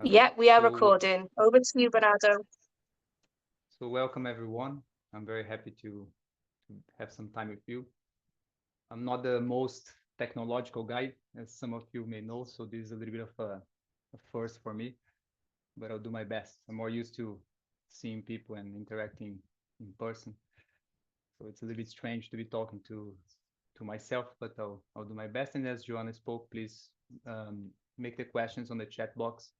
Yeah, we are So, recording. Over to you, Bernardo. so welcome everyone. I'm very happy to have some time with you. I'm not the most technological guy, as some of you may know, so this is a little bit of a first for me, but I'll do my best. I'm more used to seeing people and interacting in person, so it's a little bit strange to be talking to myself, but I'll do my best. And as Joanna spoke, please make the questions on the chat box,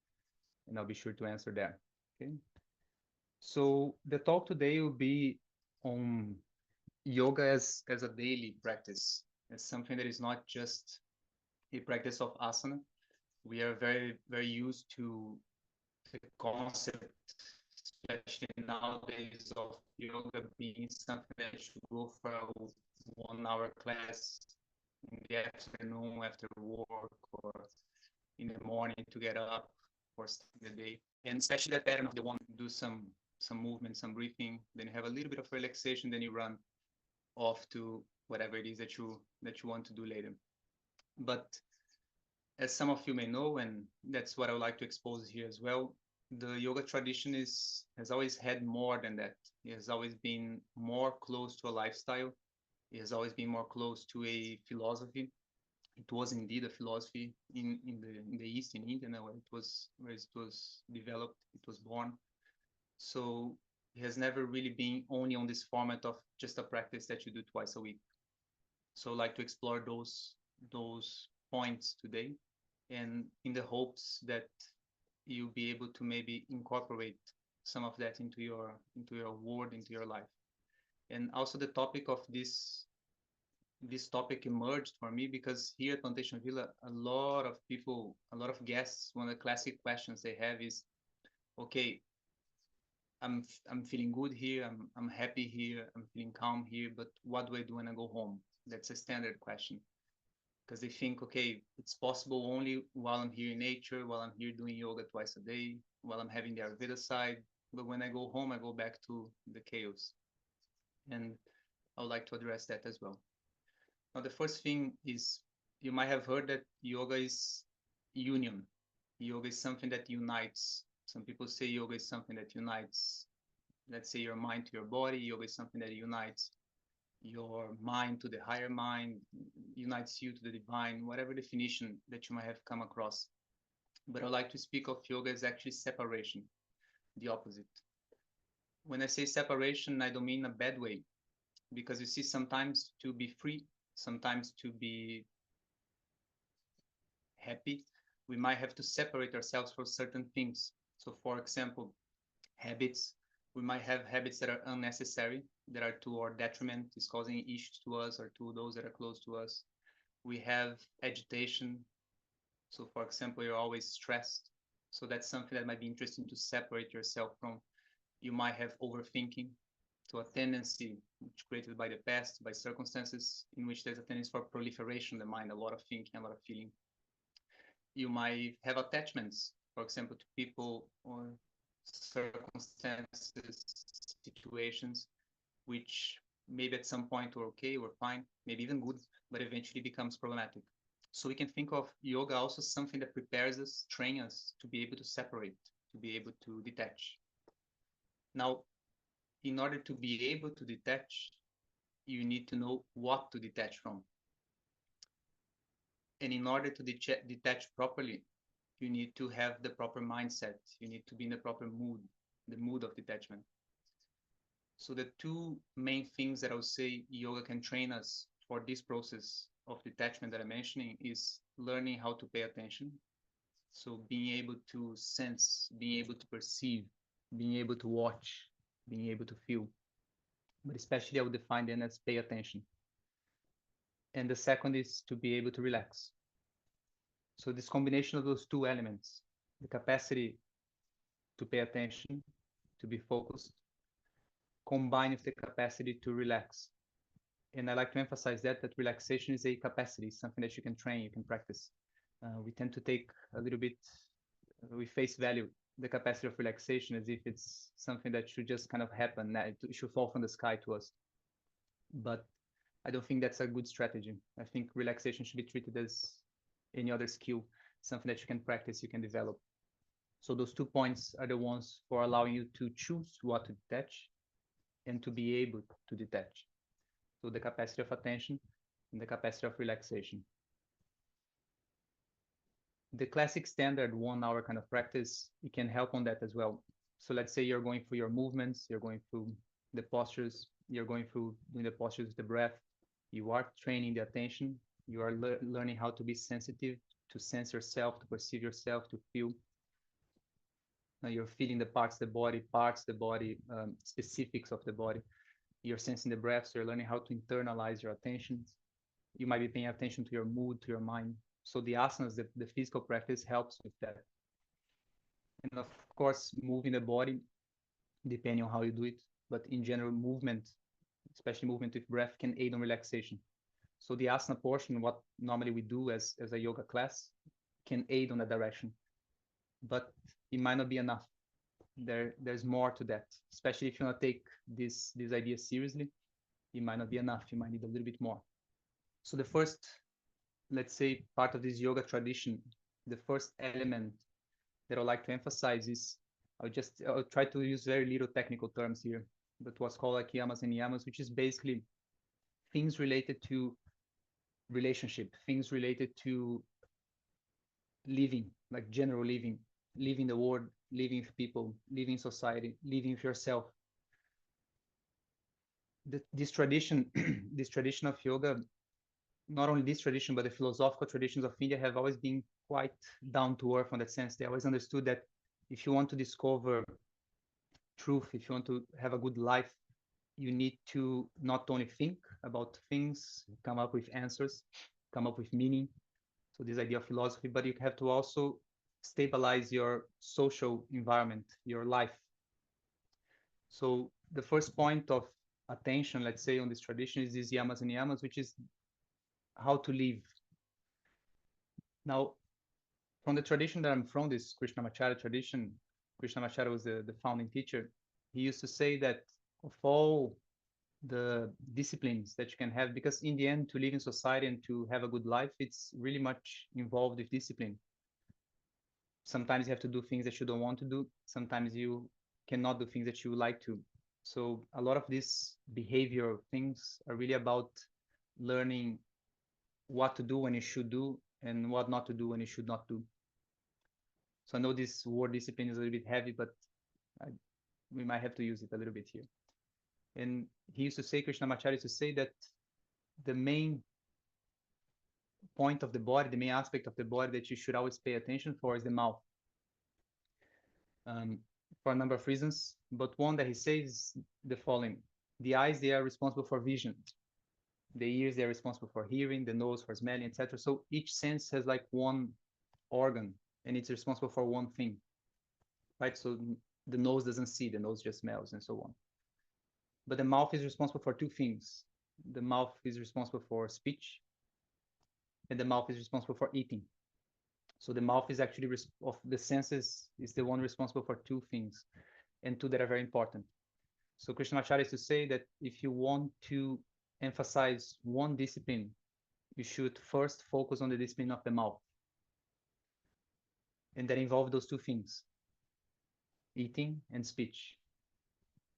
and I'll be sure to answer them. Okay. So the talk today will be on yoga as a daily practice, as something that is not just a practice of asana. We are very used to the concept, especially nowadays, of yoga being something that should go for a 1 hour class in the afternoon after work or in the morning to get up for starting the day. And especially that pattern of the one do some movement, some breathing, then you have a little bit of relaxation, then you run off to whatever it is that you want to do later. But as some of you may know, and that's what I would like to expose here as well, the yoga tradition has always had more than that. It has always been more close to a lifestyle. It has always been more close to a philosophy. It was indeed a philosophy in the East, in India, where it was developed, it was born. So it has never really been only on this format of just a practice that you do twice a week. So I'd like to explore those points today, and in the hopes that you'll be able to maybe incorporate some of that into your world, into your life. And also the topic of this topic emerged for me because here at Plantation Villa, a lot of people, a lot of guests, one of the classic questions they have is, okay, I'm feeling good here, I'm happy here, I'm feeling calm here, but what do I do when I go home? That's a standard question because they think, okay, it's possible only while I'm here in nature, while I'm here doing yoga twice a day, while I'm having the Ayurveda side. But when I go home, I go back to the chaos. And I would like to address that as well. Now, the first thing is you might have heard that yoga is union. Yoga is something that unites. Some people say yoga is something that unites, let's say, your mind to your body. Yoga is something that unites your mind to the higher mind, unites you to the divine, whatever definition that you might have come across. But I like to speak of yoga as actually separation, the opposite. When I say separation, I don't mean a bad way, because you see, sometimes to be free, sometimes to be happy, we might have to separate ourselves from certain things. So, for example, habits. We might have habits that are unnecessary, that are to our detriment, is causing issues to us or to those that are close to us. We have agitation. So, for example, you're always stressed. So that's something that might be interesting to separate yourself from. You might have overthinking, so a tendency which created by the past, by circumstances, in which there's a tendency for proliferation in the mind, a lot of thinking, a lot of feeling. You might have attachments, for example, to people or circumstances, situations, which maybe at some point were okay, were fine, maybe even good, but eventually becomes problematic. So we can think of yoga also something that prepares us, train us to be able to separate, to be able to detach. Now, in order to be able to detach, you need to know what to detach from. And in order to detach properly, you need to have the proper mindset. You need to be in the proper mood, the mood of detachment. So the two main things that I would say yoga can train us for this process of detachment that I'm mentioning is learning how to pay attention. So being able to sense, being able to perceive, being able to watch, being able to feel. But especially I would define them as pay attention. And the second is to be able to relax. So this combination of those two elements, the capacity to pay attention, to be focused, combined with the capacity to relax. And I like to emphasize that relaxation is a capacity, something that you can train, you can practice. We tend to take a little bit, we face value the capacity of relaxation as if it's something that should just kind of happen, that it should fall from the sky to us. But I don't think that's a good strategy. I think relaxation should be treated as any other skill, something that you can practice, you can develop. So those 2 points are the ones for allowing you to choose what to detach and to be able to detach. So the capacity of attention and the capacity of relaxation. The classic standard 1 hour kind of practice, it can help on that as well. So let's say you're going through your movements, you're going through the postures, you're going through doing the postures with the breath, you are training the attention, you are learning how to be sensitive, to sense yourself, to perceive yourself, to feel. Now you're feeling the parts of the body, specifics of the body. You're sensing the breath, so you're learning how to internalize your attentions. You might be paying attention to your mood, to your mind. So the asanas, the physical practice helps with that. And of course, moving the body, depending on how you do it, but in general, movement, especially movement with breath, can aid on relaxation. So the asana portion, what normally we do as a yoga class, can aid on that direction, but it might not be enough. There's more to that, especially if you want to take this idea seriously. It might not be enough. You might need a little bit more. So the first, let's say, part of this yoga tradition, the first element that I'd like to emphasize is I'll try to use very little technical terms here, but what's called like yamas and niyamas, which is basically things related to relationship, things related to living, like general living, living the world, living with people, living society, living with yourself. This tradition, this tradition of yoga, not only this tradition, but the philosophical traditions of India have always been quite down to earth in that sense. They always understood that if you want to discover truth, if you want to have a good life, you need to not only think about things, come up with answers, come up with meaning. So this idea of philosophy, but you have to also stabilize your social environment, your life. So the first point of attention, let's say, on this tradition is these yamas and niyamas, which is how to live. Now, from the tradition that I'm from, this Krishnamacharya tradition, Krishnamacharya was the founding teacher. He used to say that of all the disciplines that you can have, because in the end, to live in society and to have a good life, it's really much involved with discipline. Sometimes you have to do things that you don't want to do. Sometimes you cannot do things that you like to. So a lot of these behavioral things are really about learning what to do when you should do and what not to do when you should not do. So I know this word discipline is a little bit heavy, but we might have to use it a little bit here. And he used to say, Krishnamacharya used to say that the main point of the body, the main aspect of the body that you should always pay attention for is the mouth. For a number of reasons, but one that he says is the following. The eyes, they are responsible for vision. The ears, they're responsible for hearing, the nose for smelling, etc. So each sense has like one organ and it's responsible for one thing, right? So the nose doesn't see, the nose just smells and so on. But the mouth is responsible for two things. The mouth is responsible for speech and the mouth is responsible for eating. So the mouth is actually of the senses is the one responsible for two things, and two that are very important. So Krishnamacharya is to say that if you want to emphasize one discipline, you should first focus on the discipline of the mouth. And that involves those two things, eating and speech.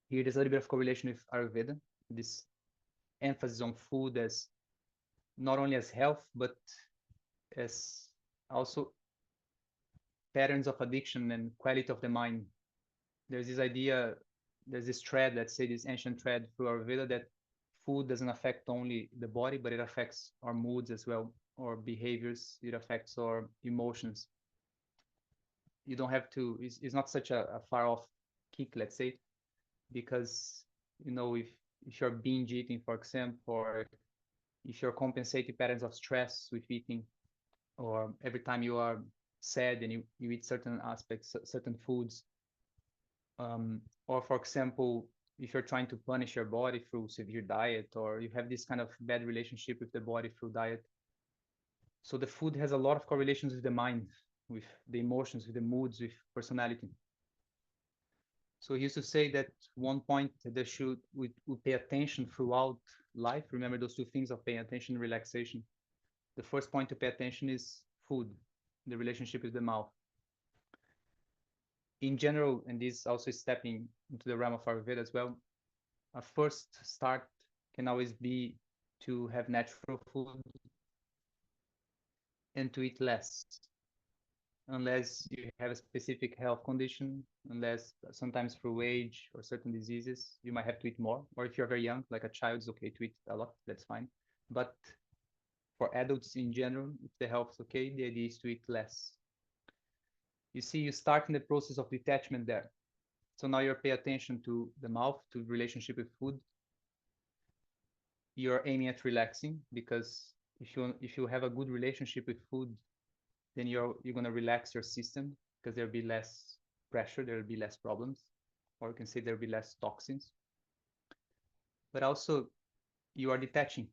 Here there's a little bit of correlation with Ayurveda, this emphasis on food as not only as health, but as also patterns of addiction and quality of the mind. There's this idea, there's this thread, let's say this ancient thread through Ayurveda, that food doesn't affect only the body, but it affects our moods as well, our behaviors, it affects our emotions. You don't have to, it's not such a far off kick, let's say, because, you know, if you're binge eating, for example, or if you're compensating patterns of stress with eating, or every time you are sad and you eat certain aspects, certain foods, or for example, if you're trying to punish your body through severe diet, or you have this kind of bad relationship with the body through diet. So the food has a lot of correlations with the mind, with the emotions, with the moods, with personality. So he used to say that one point that we pay attention throughout life. Remember those two things of paying attention and relaxation. The first point to pay attention is food, the relationship with the mouth. in general, and this also stepping into the realm of Ayurveda as well, a first start can always be to have natural food and to eat less, unless you have a specific health condition, unless sometimes through age or certain diseases, you might have to eat more. Or if you're very young, like a child, it's okay to eat a lot, that's fine. But for adults in general, if the health is okay, the idea is to eat less. You see, you start in the process of detachment there. So now you're paying attention to the mouth, to relationship with food. You're aiming at relaxing because if you have a good relationship with food, then you're gonna relax your system because there'll be less pressure, there'll be less problems, or you can say there'll be less toxins. But also you are detaching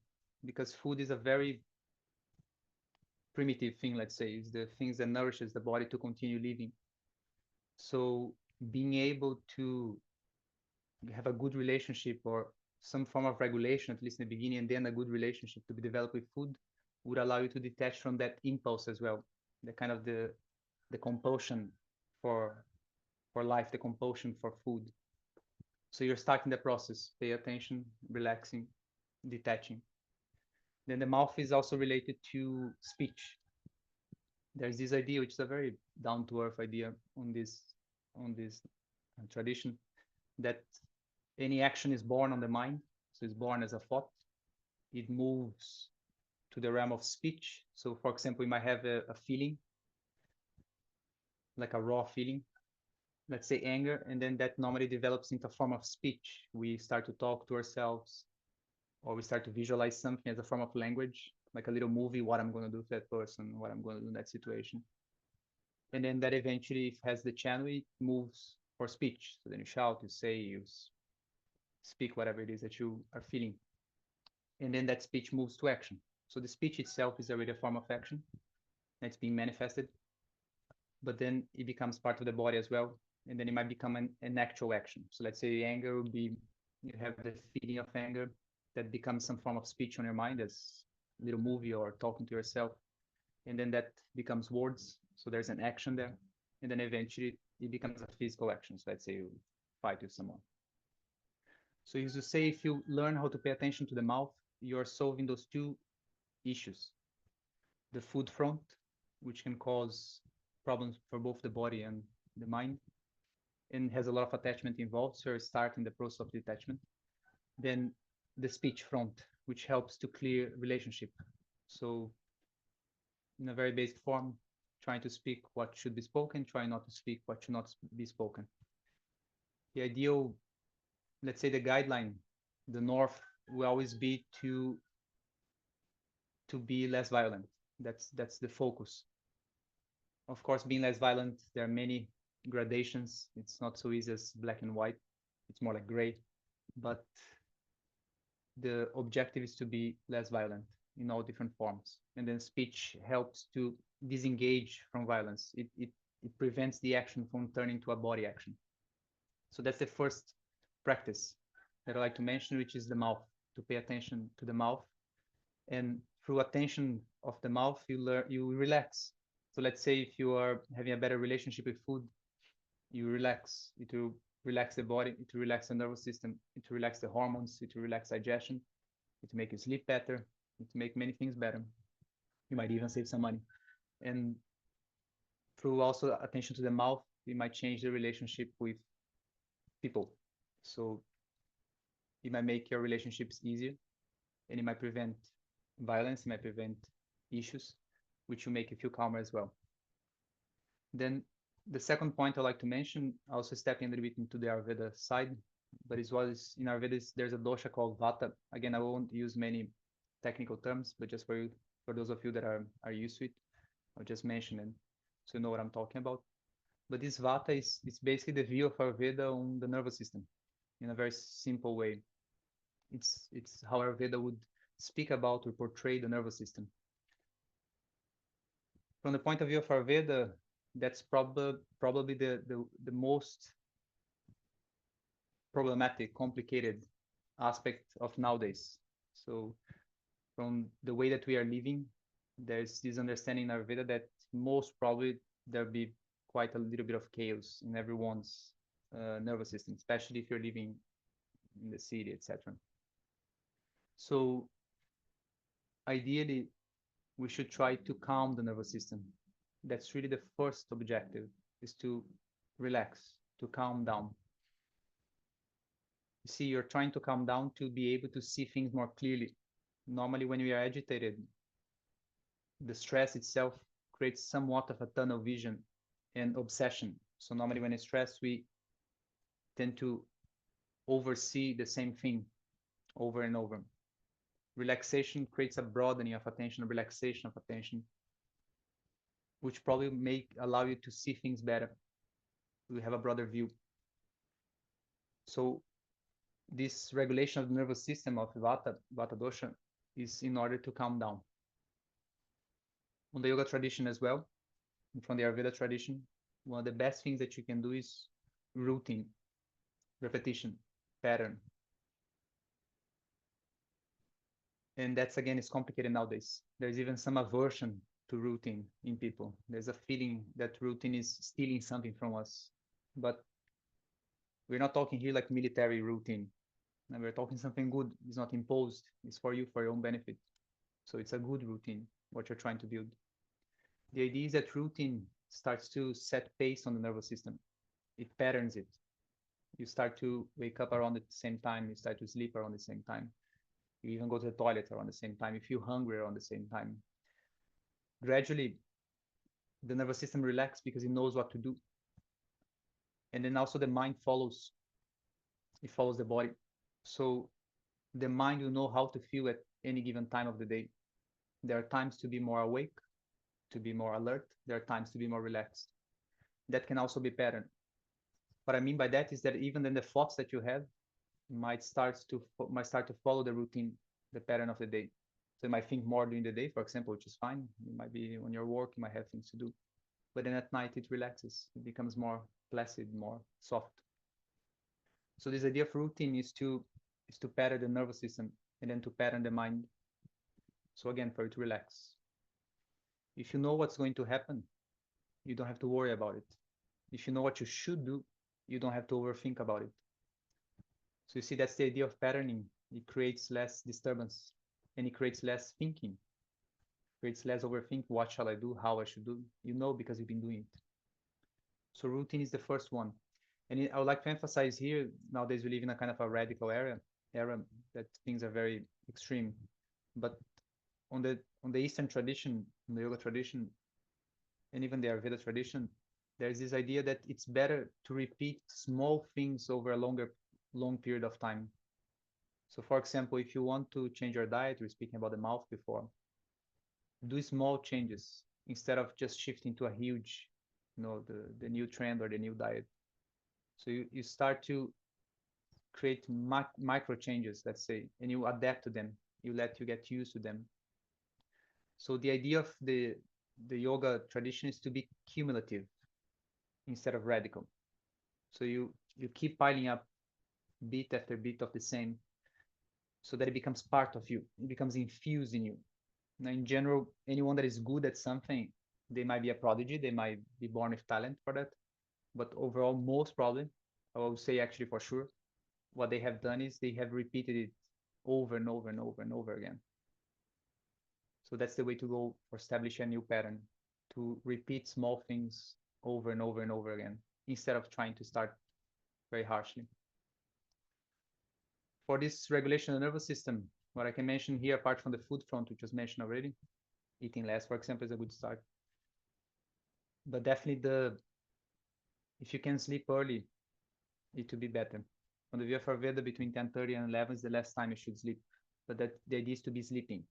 because food is a very primitive thing, let's say, is the things that nourishes the body to continue living. So being able to have a good relationship or some form of regulation, at least in the beginning, and then a good relationship to be developed with food would allow you to detach from that impulse as well, the kind of the compulsion for life, the compulsion for food. So you're starting the process, pay attention, relaxing, detaching. Then the mouth is also related to speech. There's this idea, which is a very down to earth idea on this tradition, that any action is born on the mind. So it's born as a thought. It moves to the realm of speech. So for example, we might have a feeling, like a raw feeling, let's say anger, and then that normally develops into a form of speech. We start to talk to ourselves, or we start to visualize something as a form of language, like a little movie, what I'm going to do to that person, what I'm going to do in that situation. And then that eventually has the channel, it moves for speech. So then you shout, you say, you speak whatever it is that you are feeling. And then that speech moves to action. So the speech itself is already a form of action that's being manifested, but then it becomes part of the body as well. And then it might become an actual action. So let's say anger would be, you have the feeling of anger that becomes some form of speech on your mind as a little movie or talking to yourself. And then that becomes words. So there's an action there. And then eventually it becomes a physical action. So let's say you fight with someone. So as you say, if you learn how to pay attention to the mouth, you're solving those two issues. The food front, which can cause problems for both the body and the mind, and has a lot of attachment involved, so you're starting the process of detachment. Then the speech front, which helps to clear relationship. So in a very basic form, trying to speak what should be spoken, trying not to speak what should not be spoken. The ideal, let's say the guideline, the north will always be to be less violent. That's the focus. Of course, being less violent, there are many gradations. It's not so easy as black and white. It's more like gray. But the objective is to be less violent in all different forms. And then speech helps to disengage from violence. It prevents the action from turning to a body action. So that's the first practice that I like to mention, which is the mouth, to pay attention to the mouth. And through attention of the mouth, you relax. So let's say if you are having a better relationship with food, you relax. It will relax the body, it will relax the nervous system, it will relax the hormones, it will relax digestion, it will make you sleep better, it will make many things better. You might even save some money. And through also attention to the mouth, you might change the relationship with people. So it might make your relationships easier, and it might prevent violence, it might prevent issues, which will make you feel calmer as well. Then the second point I'd like to mention, also stepping a little bit into the Ayurveda side, but as well as in Ayurveda, there's a dosha called Vata. Again, I won't use many technical terms, but just for you, for those of you that are used to it, I'll just mention it so you know what I'm talking about. But this Vata is it's basically the view of Ayurveda on the nervous system in a very simple way. It's how Ayurveda would speak about or portray the nervous system. From the point of view of Ayurveda, that's probably the most problematic, complicated aspect of nowadays. So from the way that we are living, there's this understanding in Ayurveda that most probably there'll be quite a little bit of chaos in everyone's nervous system, especially if you're living in the city, etc. So ideally, we should try to calm the nervous system. That's really the first objective, is to relax, to calm down. You see, you're trying to calm down to be able to see things more clearly. Normally, when we are agitated, the stress itself creates somewhat of a tunnel vision and obsession. So normally when it's stressed, we tend to oversee the same thing over and over. Relaxation creates a broadening of attention, a relaxation of attention, which probably may allow you to see things better. You have a broader view. So this regulation of the nervous system of Vata dosha is in order to calm down. On the yoga tradition as well, from the Ayurveda tradition, one of the best things that you can do is routine, repetition, pattern. And that's, again, is complicated nowadays. There's even some aversion to routine in people. There's a feeling that routine is stealing something from us. But we're not talking here like military routine. And we're talking something good. It's not imposed. It's for you, for your own benefit. So it's a good routine, what you're trying to build. The idea is that routine starts to set pace on the nervous system. It patterns it. You start to wake up around the same time. You start to sleep around the same time. You even go to the toilet around the same time. You feel hungry around the same time. Gradually, the nervous system relaxes because it knows what to do. And then also the mind follows. It follows the body. So the mind will know how to feel at any given time of the day. There are times to be more awake, to be more alert. There are times to be more relaxed. That can also be patterned. What I mean by that is that even then the thoughts that you have might start to follow the routine, the pattern of the day. So you might think more during the day, for example, which is fine. You might be on your work, you might have things to do. But then at night it relaxes. It becomes more placid, more soft. So this idea of routine is to pattern the nervous system and then to pattern the mind. So again, for it to relax. If you know what's going to happen, you don't have to worry about it. If you know what you should do, you don't have to overthink about it. So you see, that's the idea of patterning. It creates less disturbance and it creates less thinking, creates less overthink. What shall I do? How I should do? You know, because you've been doing it. So routine is the first one. And I would like to emphasize here, nowadays we live in a kind of a radical era that things are very extreme. But on the Eastern tradition, on the yoga tradition, and even the Ayurveda tradition, there's this idea that it's better to repeat small things over a long period of time. So for example, if you want to change your diet, we were speaking about the mouth before, do small changes instead of just shifting to a huge, the new trend or the new diet. So you start to create micro changes, let's say, and you adapt to them. You get used to them. So the idea of the yoga tradition is to be cumulative instead of radical. So you keep piling up beat after beat of the same, so that it becomes part of you. It becomes infused in you. Now, in general, anyone that is good at something, they might be a prodigy. They might be born with talent for that. But overall, most probably, I will say actually for sure, what they have done is they have repeated it over and over and over and over again. So that's the way to go for establish a new pattern, to repeat small things over and over and over again, instead of trying to start very harshly. For this regulation of the nervous system, what I can mention here, apart from the food front, which was mentioned already, eating less, for example, is a good start. But definitely if you can sleep early, it will be better. On the view of Ayurveda, between 10:30 and 11 is the last time you should sleep. But the idea is to be sleeping.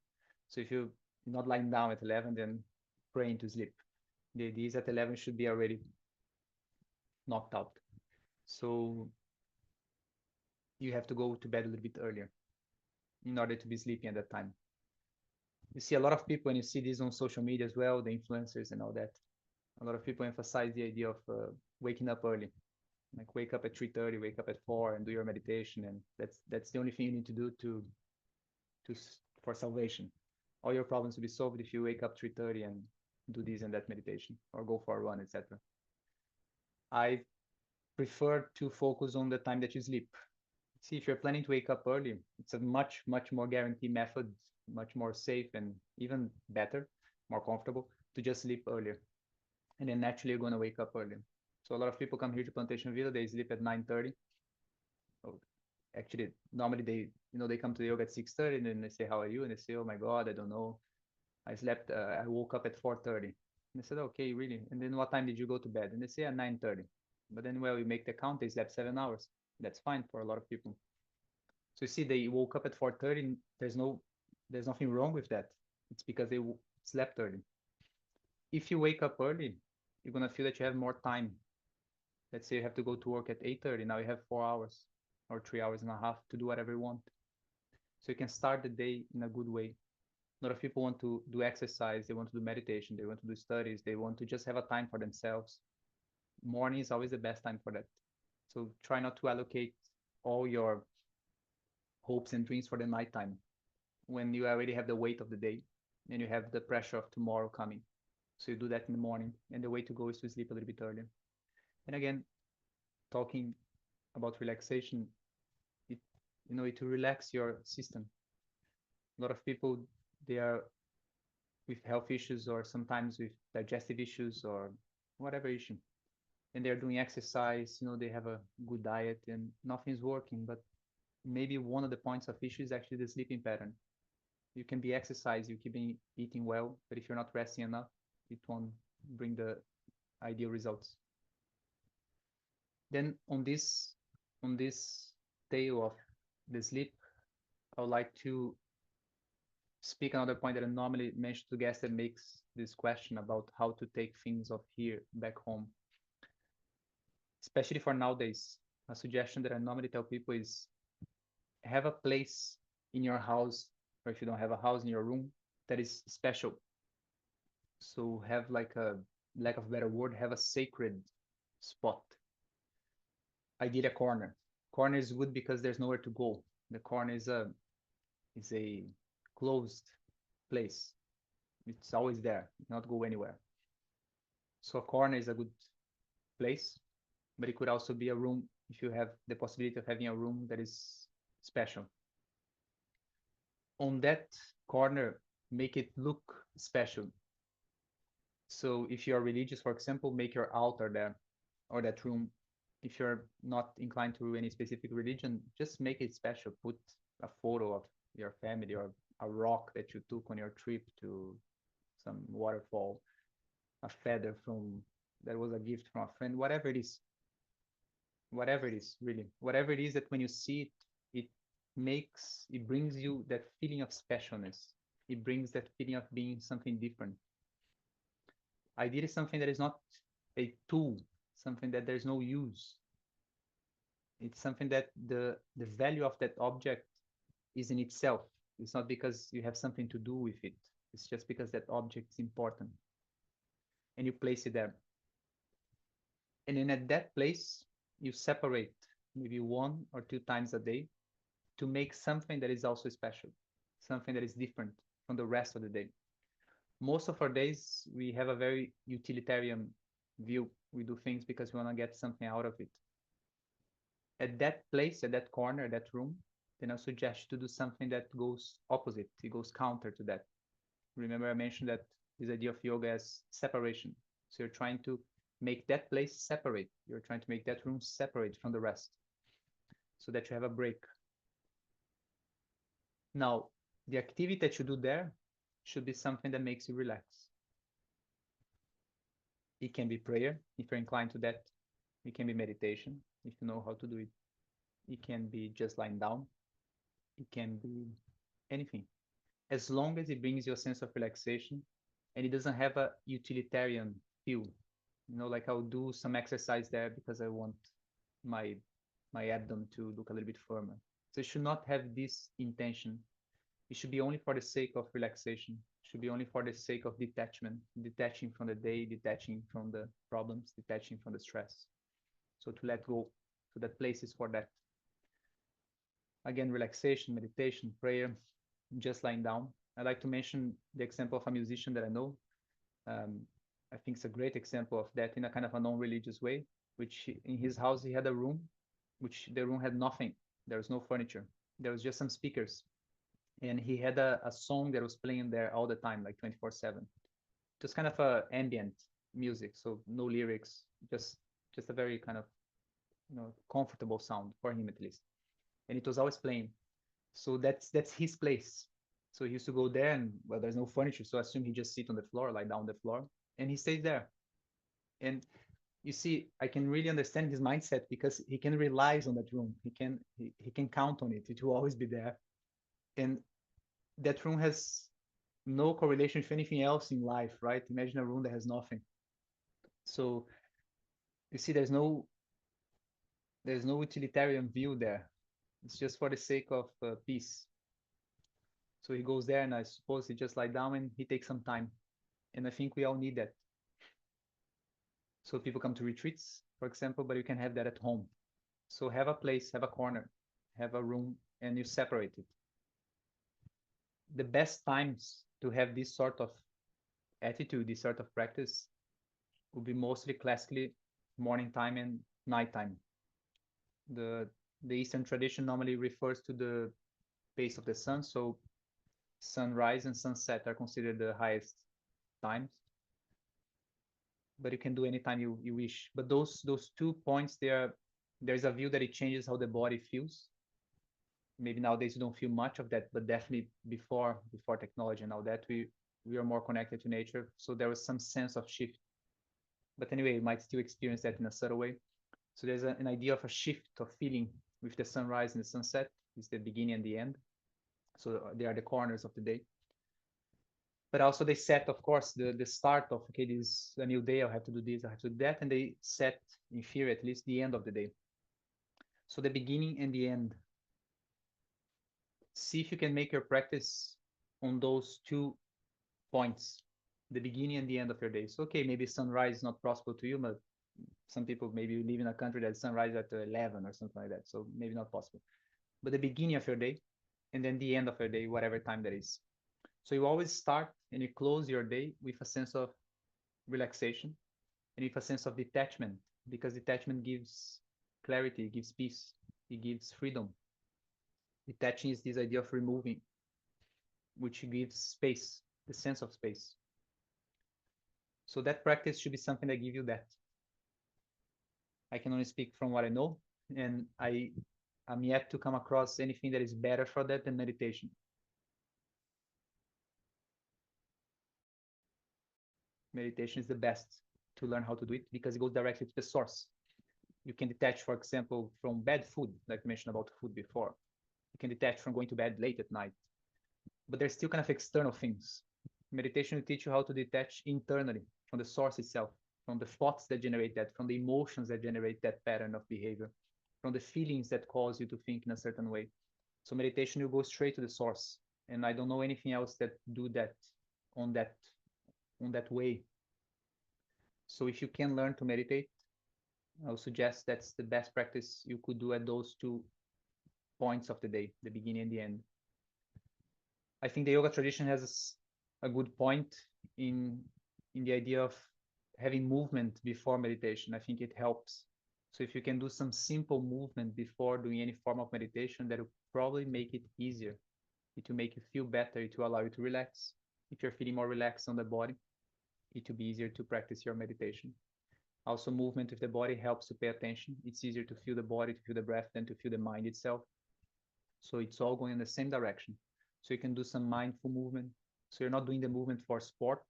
So if you're not lying down at 11, then praying to sleep. The idea is at 11 should be already knocked out. So you have to go to bed a little bit earlier in order to be sleeping at that time. You see a lot of people, and you see this on social media as well, the influencers and all that. A lot of people emphasize the idea of waking up early, like wake up at 3:30, wake up at 4, and do your meditation, and that's the only thing you need to do for salvation. All your problems will be solved if you wake up 3:30 and do this and that meditation, or go for a run, etc. I prefer to focus on the time that you sleep. See, if you're planning to wake up early, it's a much more guaranteed method, much more safe and even better, more comfortable to just sleep earlier. And then naturally you're going to wake up early. So a lot of people come here to Plantation Villa, they sleep at 9:30. Oh, actually, normally they come to the yoga at 6:30 and then they say, how are you? And they say, oh my God, I don't know. I woke up at 4:30. And I said, okay, really? And then what time did you go to bed? And they say at 9:30. But then, well, we make the count, they slept 7 hours. That's fine for a lot of people. So you see, they woke up at 4:30. There's nothing wrong with that. It's because they slept early. If you wake up early, you're gonna feel that you have more time. Let's say you have to go to work at 8:30. Now you have 4 hours or 3 hours and a half to do whatever you want. So you can start the day in a good way. A lot of people want to do exercise, they want to do meditation, they want to do studies, they want to just have a time for themselves. Morning is always the best time for that. So try not to allocate all your hopes and dreams for the nighttime when you already have the weight of the day and you have the pressure of tomorrow coming. So you do that in the morning, and the way to go is to sleep a little bit earlier. And again, talking about relaxation, it it to relax your system. A lot of people, they are with health issues or sometimes with digestive issues or whatever issue, and they're doing exercise. They have a good diet and nothing's working. But maybe one of the points of issue is actually the sleeping pattern. You can be exercise, you keep eating well, but if you're not resting enough, it won't bring the ideal results. Then on this tale of the sleep, I would like to speak another point that I normally mention to guests that makes this question about how to take things off here back home, especially for nowadays. A suggestion that I normally tell people is have a place in your house, or if you don't have a house, in your room, that is special. So have, like, a lack of a better word, have a sacred spot. Ideally a corner. Corner is good because there's nowhere to go. The corner is a closed place. It's always there. You cannot go anywhere. So a corner is a good place, but it could also be a room if you have the possibility of having a room that is special. On that corner, make it look special. So if you are religious, for example, make your altar there or that room. If you're not inclined to any specific religion, just make it special. Put a photo of your family or a rock that you took on your trip to some waterfall, a feather from that was a gift from a friend, whatever it is, really, whatever it is that when you see it, it brings you that feeling of specialness. It brings that feeling of being something different. Idea is something that is not a tool, something that there's no use. It's something that the value of that object is in itself. It's not because you have something to do with it. It's just because that object is important, and you place it there. And then at that place, you separate maybe 1 or 2 times a day to make something that is also special, something that is different from the rest of the day. Most of our days, we have a very utilitarian view. We do things because we want to get something out of it. At that place, at that corner, that room, then I suggest you to do something that goes opposite. It goes counter to that. Remember, I mentioned that this idea of yoga as separation. So you're trying to make that place separate. You're trying to make that room separate from the rest so that you have a break. Now, the activity that you do there should be something that makes you relax. It can be prayer, if you're inclined to that. It can be meditation, if you know how to do it. It can be just lying down. It can be anything. As long as it brings you a sense of relaxation and it doesn't have a utilitarian feel. Like I'll do some exercise there because I want my abdomen to look a little bit firmer. So it should not have this intention. It should be only for the sake of relaxation. It should be only for the sake of detachment, detaching from the day, detaching from the problems, detaching from the stress. So to let go. So that place is for that. Again, relaxation, meditation, prayer, just lying down. I like to mention the example of a musician that I know. I think it's a great example of that in a kind of a non-religious way. in his house he had a room, which the room had nothing. There was no furniture. There was just some speakers, and he had a song that was playing there all the time, like 24/7. Just kind of a ambient music, so no lyrics, just a very kind of comfortable sound for him at least, and it was always playing. So that's his place. So he used to go there, and well, there's no furniture, so I assume he just sit on the floor, lie down on the floor, and he stays there. And you see, I can really understand his mindset because he can rely on that room. He can count on it. It will always be there, and that room has no correlation with anything else in life, right? Imagine a room that has nothing. So you see, there's no utilitarian view there. It's just for the sake of peace. So he goes there, and I suppose he just lie down and he takes some time. And I think we all need that. So people come to retreats, for example, but you can have that at home. So have a place, have a corner, have a room, and you separate it. The best times to have this sort of attitude, this sort of practice, would be mostly classically morning time and nighttime. The the Eastern tradition normally refers to the pace of the sun, so sunrise and sunset are considered the highest times. But you can do anytime you wish. But those 2 points there, there's a view that it changes how the body feels. Maybe nowadays you don't feel much of that, but definitely before technology and all that, we are more connected to nature. So there was some sense of shift. But anyway, you might still experience that in a subtle way. So there's an idea of a shift of feeling with the sunrise and the sunset. It's the beginning and the end. So they are the corners of the day. But also they set, of course, the start of, okay, this is a new day, I'll have to do this, I have to do that, and they set, in theory at least, the end of the day. So the beginning and the end. See if you can make your practice on those 2 points, the beginning and the end of your day. So, okay, maybe sunrise is not possible to you, but some people maybe live in a country that sunrise at 11 or something like that, so maybe not possible. But the beginning of your day, and then the end of your day, whatever time that is. So you always start and you close your day with a sense of relaxation and with a sense of detachment, because detachment gives clarity, it gives peace, it gives freedom. Detaching is this idea of removing, which gives space, the sense of space. So that practice should be something that gives you that. I can only speak from what I know, and I'm yet to come across anything that is better for that than meditation. Meditation is the best to learn how to do it because it goes directly to the source. You can detach, for example, from bad food, like I mentioned about food before. You can detach from going to bed late at night, but there's still kind of external things. Meditation will teach you how to detach internally from the source itself, from the thoughts that generate that, from the emotions that generate that pattern of behavior, from the feelings that cause you to think in a certain way. So meditation will go straight to the source, and I don't know anything else that do that on that on that way. So if you can learn to meditate, I would suggest that's the best practice you could do at those 2 points of the day, the beginning and the end. I think the yoga tradition has a good point in the idea of having movement before meditation. I think it helps. So if you can do some simple movement before doing any form of meditation, that will probably make it easier. It will make you feel better. It will allow you to relax. If you're feeling more relaxed on the body, it will be easier to practice your meditation. Also, movement with the body helps to pay attention. It's easier to feel the body, to feel the breath, than to feel the mind itself. So it's all going in the same direction. So you can do some mindful movement. So you're not doing the movement for sport.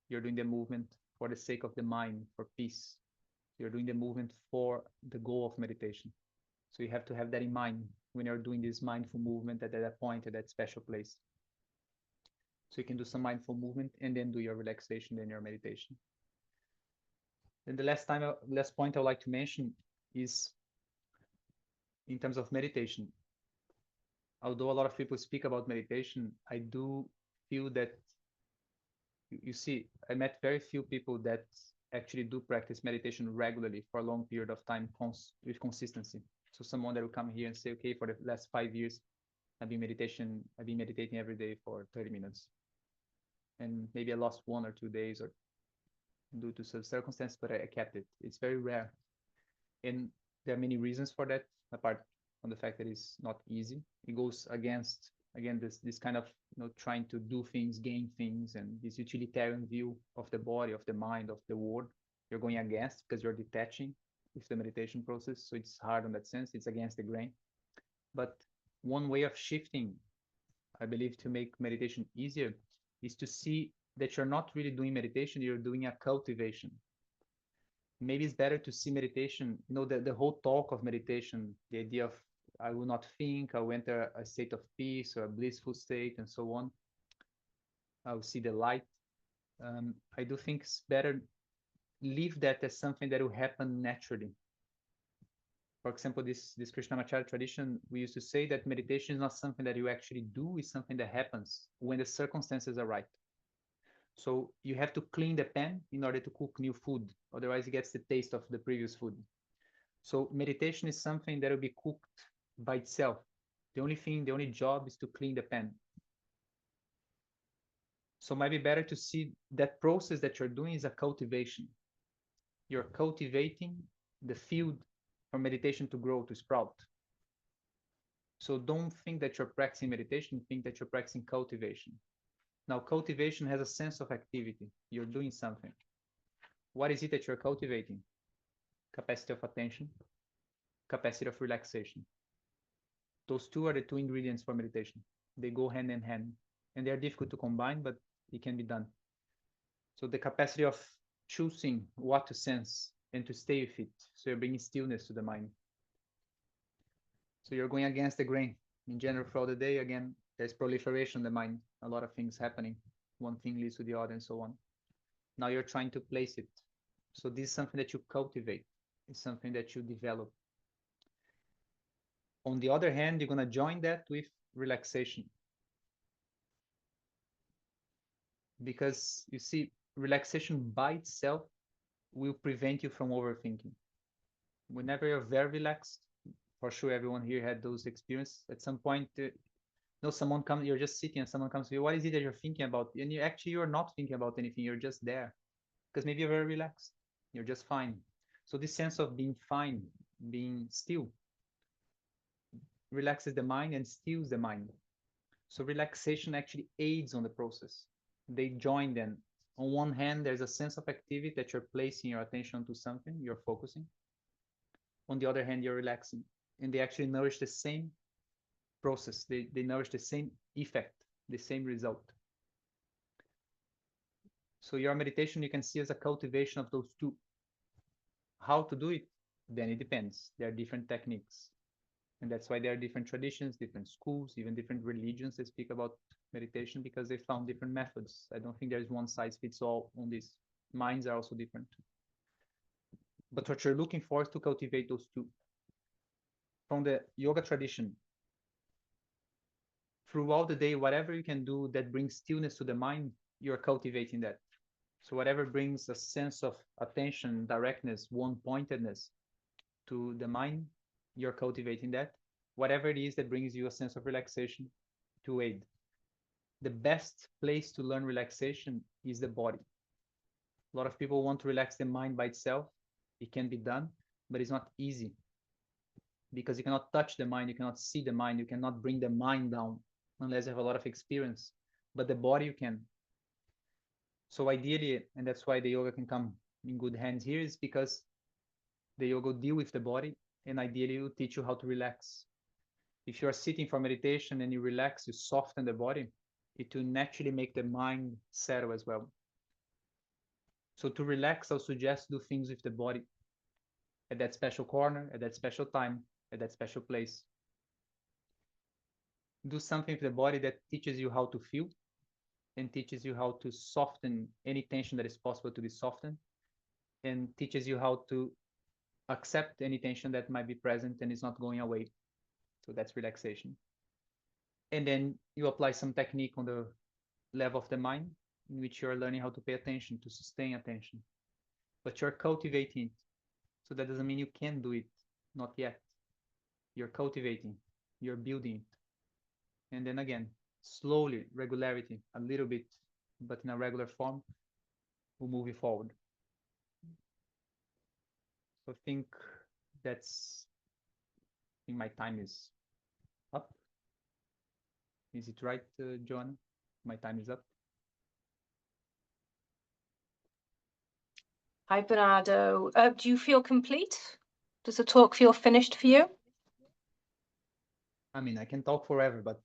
You're doing the movement for the sake of the mind, for peace. You're doing the movement for the goal of meditation. So you have to have that in mind when you're doing this mindful movement at that point, at that special place. So you can do some mindful movement and then do your relaxation, then your meditation. Then the last point I would like to mention is in terms of meditation. Although a lot of people speak about meditation, I do feel that you see, I met very few people that actually do practice meditation regularly for a long period of time with consistency. So someone that will come here and say, okay, for the last 5 years, I've been meditating every day for 30 minutes. And maybe I lost 1 or 2 days or due to some circumstance, but I kept it. It's very rare. And there are many reasons for that, apart from the fact that it's not easy. It goes against, again, this kind of, trying to do things, gain things, and this utilitarian view of the body, of the mind, of the world. You're going against because you're detaching with the meditation process. So it's hard in that sense. It's against the grain. But one way of shifting, I believe, to make meditation easier is to see that you're not really doing meditation, you're doing a cultivation. Maybe it's better to see meditation, the whole talk of meditation, the idea of I will not think, I will enter a state of peace or a blissful state and so on. I will see the light. I do think it's better leave that as something that will happen naturally. For example, this Krishnamacharya tradition, we used to say that meditation is not something that you actually do, it's something that happens when the circumstances are right. So you have to clean the pan in order to cook new food. Otherwise, it gets the taste of the previous food. So meditation is something that will be cooked by itself. The only job is to clean the pan. So it might be better to see that process that you're doing is a cultivation. You're cultivating the field for meditation to grow, to sprout. So don't think that you're practicing meditation, think that you're practicing cultivation. Now, cultivation has a sense of activity. You're doing something. What is it that you're cultivating? Capacity of attention, capacity of relaxation. Those two are the two ingredients for meditation. They go hand in hand, and they are difficult to combine, but it can be done. So the capacity of choosing what to sense and to stay with it. So you're bringing stillness to the mind. So you're going against the grain. In general, throughout the day, again, there's proliferation in the mind, a lot of things happening. One thing leads to the other and so on. Now you're trying to place it. So this is something that you cultivate. It's something that you develop. On the other hand, you're going to join that with relaxation. Because you see, relaxation by itself will prevent you from overthinking. Whenever you're very relaxed, for sure everyone here had those experiences. At some point, someone comes, you're just sitting and someone comes to you, what is it that you're thinking about? And you're not thinking about anything, you're just there. Because maybe you're very relaxed, you're just fine. So this sense of being fine, being still, relaxes the mind and stills the mind. So relaxation actually aids on the process. They join them. On one hand, there's a sense of activity that you're placing your attention to something, you're focusing. On the other hand, you're relaxing. And they actually nourish the same process. They nourish the same effect, the same result. So your meditation, you can see as a cultivation of those two. How to do it? Then it depends. There are different techniques. And that's why there are different traditions, different schools, even different religions that speak about meditation because they found different methods. I don't think there's one size fits all on this. Minds are also different. But what you're looking for is to cultivate those two. From the yoga tradition, throughout the day, whatever you can do that brings stillness to the mind, you're cultivating that. So whatever brings a sense of attention, directness, one-pointedness to the mind, you're cultivating that. Whatever it is that brings you a sense of relaxation, to aid. The best place to learn relaxation is the body. A lot of people want to relax the mind by itself. It can be done, but it's not easy because you cannot touch the mind, you cannot see the mind, you cannot bring the mind down unless you have a lot of experience. But the body you can. So ideally, and that's why the yoga can come in good hands here, is because the yoga deal with the body and ideally will teach you how to relax. If you are sitting for meditation and you relax, you soften the body, it will naturally make the mind settle as well. So to relax, I'll suggest do things with the body at that special corner, at that special time, at that special place. Do something with the body that teaches you how to feel and teaches you how to soften any tension that is possible to be softened and teaches you how to accept any tension that might be present and is not going away. So that's relaxation. And then you apply some technique on the level of the mind in which you're learning how to pay attention, to sustain attention. But you're cultivating it. So that doesn't mean you can do it. Not yet. You're cultivating, you're building it. And then again, slowly, regularity, a little bit, but in a regular form, we'll move it forward. So I think that's, I think my time is up. Is it right, John? My time is up. Hi, Bernardo. Do you feel complete? Does the talk feel finished for you? I mean, I can talk forever, but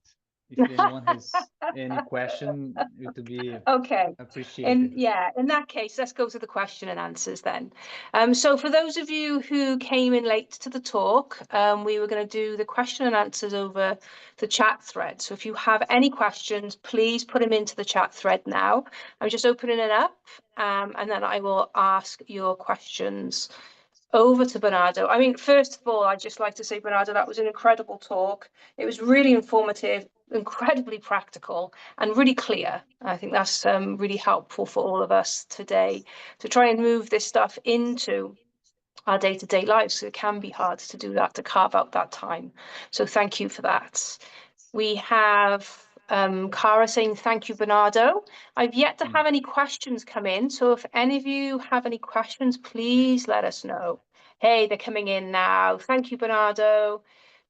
if anyone has any question, it would be Okay. appreciated. In that case, let's go to the question and answers then. So for those of you who came in late to the talk, we were going to do the question and answers over the chat thread. So if you have any questions, please put them into the chat thread now. I'm just opening it up, and then I will ask your questions over to Bernardo. I mean, first of all, I'd just like to say, Bernardo, that was an incredible talk. It was really informative, incredibly practical, and really clear. I think that's really helpful for all of us today to try and move this stuff into our day-to-day lives. So it can be hard to do that, to carve out that time. So thank you for that. We have Cara saying, thank you, Bernardo. I've yet to have any questions come in. So if any of you have any questions, please let us know. Hey, they're coming in now. Thank you, Bernardo.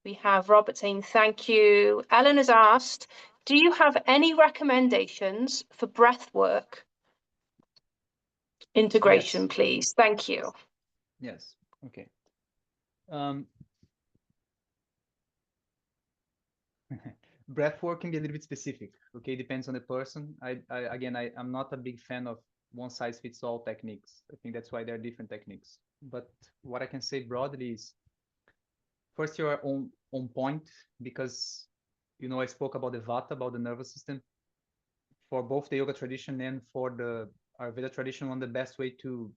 We have Robert saying, thank you. Ellen has asked, do you have any recommendations for breath work integration, Yes. please? Thank you. Yes. Okay. Um, breath work can be a little bit specific. Okay, depends on the person. I'm not a big fan of one size fits all techniques. I think that's why there are different techniques. But what I can say broadly is, first, you are on point because, I spoke about the vata, about the nervous system. For both the yoga tradition and for the Ayurveda tradition, one of the best way to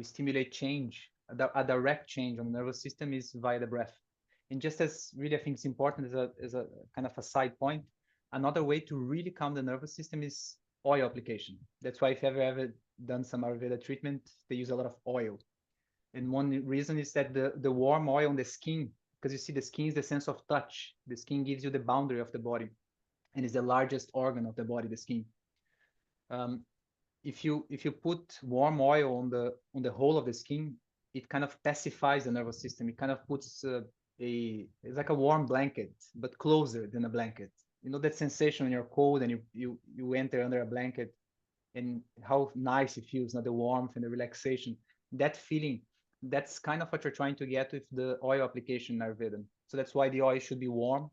stimulate change, a direct change on the nervous system, is via the breath. And just as really I think it's important as a kind of a side point, another way to really calm the nervous system is oil application. That's why if you've ever done some Ayurveda treatment, they use a lot of oil. And one reason is that the warm oil on the skin, because you see the skin is the sense of touch. The skin gives you the boundary of the body and is the largest organ of the body, the skin. If you put warm oil on the whole of the skin, it kind of pacifies the nervous system. It kind of puts it's like a warm blanket, but closer than a blanket. You know that sensation when you're cold and you enter under a blanket, and how nice it feels, not the warmth and the relaxation. That feeling, that's kind of what you're trying to get with the oil application in Ayurveda. So that's why the oil should be warm.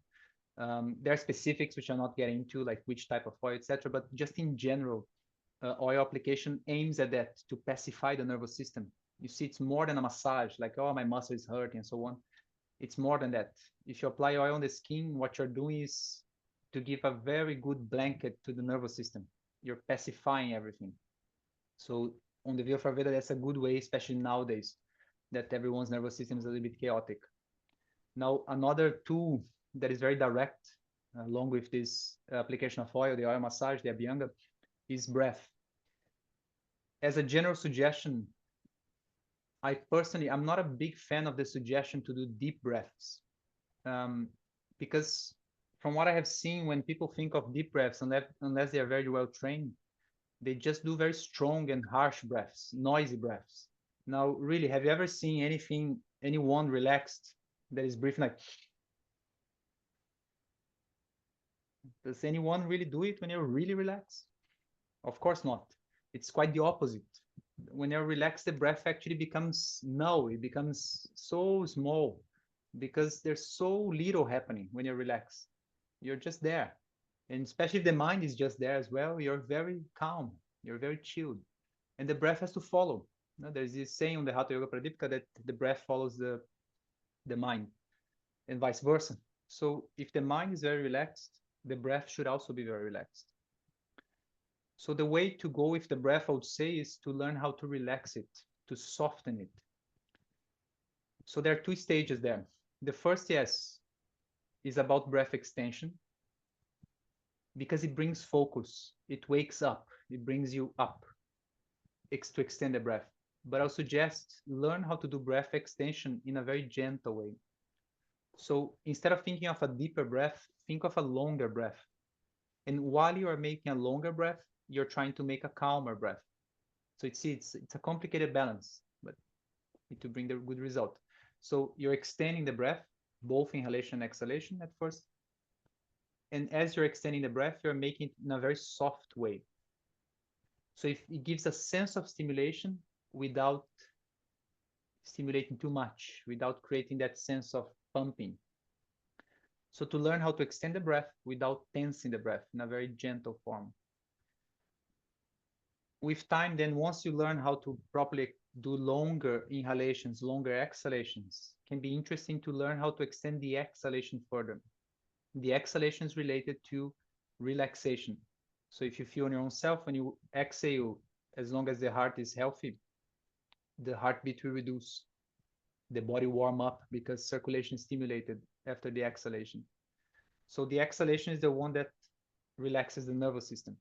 There are specifics which I'm not getting into, like which type of oil, etc. But just in general, oil application aims at that, to pacify the nervous system. You see, it's more than a massage, like, oh, my muscle is hurting and so on. It's more than that. If you apply oil on the skin, what you're doing is to give a very good blanket to the nervous system. You're pacifying everything. So on the view of Ayurveda, that's a good way, especially nowadays, that everyone's nervous system is a little bit chaotic. Now, another tool that is very direct, along with this application of oil, the oil massage, the Abhyanga, is breath. As a general suggestion, I'm not a big fan of the suggestion to do deep breaths, because from what I have seen, when people think of deep breaths, unless they are very well trained, they just do very strong and harsh breaths, noisy breaths. Now, really, have you ever seen anyone relaxed that is breathing like? Does anyone really do it when you're really relaxed? Of course not. It's quite the opposite. When you're relaxed, the breath actually becomes null. It becomes so small because there's so little happening when you're relaxed. You're just there. And especially if the mind is just there as well, you're very calm. You're very chilled. And the breath has to follow. There's this saying on the Hatha Yoga Pradipika that the breath follows the mind and vice versa. So if the mind is very relaxed, the breath should also be very relaxed. So the way to go with the breath, I would say, is to learn how to relax it, to soften it. So there are two stages there. The first, yes, is about breath extension, because it brings focus. It wakes up. It brings you up to extend the breath. But I'll suggest learn how to do breath extension in a very gentle way. So instead of thinking of a deeper breath, think of a longer breath. And while you are making a longer breath, you're trying to make a calmer breath. So it's a complicated balance, but to bring the good result. So you're extending the breath, both inhalation and exhalation at first. And as you're extending the breath, you're making it in a very soft way. So if it gives a sense of stimulation without stimulating too much, without creating that sense of pumping. So to learn how to extend the breath without tensing the breath in a very gentle form. With time, then once you learn how to properly do longer inhalations, longer exhalations, can be interesting to learn how to extend the exhalation further. The exhalation is related to relaxation. So if you feel on your own self, when you exhale, as long as the heart is healthy, the heartbeat will reduce, the body warm up because circulation is stimulated after the exhalation. So the exhalation is the one that relaxes the nervous system.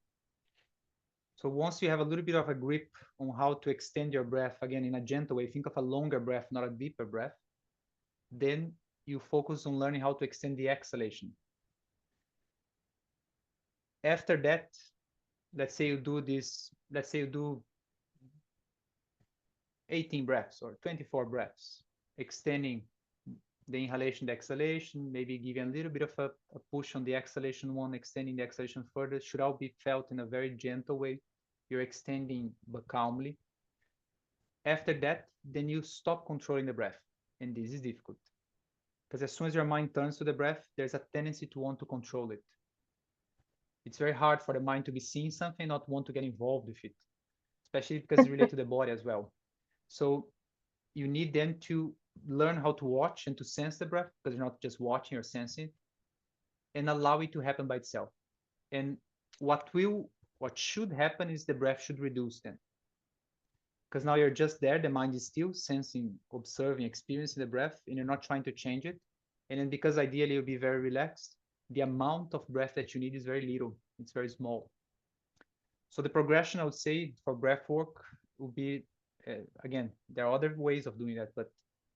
So once you have a little bit of a grip on how to extend your breath, again, in a gentle way, think of a longer breath, not a deeper breath, then you focus on learning how to extend the exhalation. After that, let's say you do 18 breaths or 24 breaths, extending the inhalation, the exhalation, maybe giving a little bit of a push on the exhalation one, extending the exhalation further, should all be felt in a very gentle way. You're extending but calmly. After that, then you stop controlling the breath. And this is difficult because as soon as your mind turns to the breath, there's a tendency to want to control it. It's very hard for the mind to be seeing something, not want to get involved with it, especially because it's related to the body as well. So you need then to learn how to watch and to sense the breath, because you're not just watching or sensing, and allow it to happen by itself. And what should happen is the breath should reduce then. Because now you're just there, the mind is still sensing, observing, experiencing the breath, and you're not trying to change it. And then because ideally you'll be very relaxed, the amount of breath that you need is very little. It's very small. So the progression, I would say, for breath work would be, again, there are other ways of doing that, but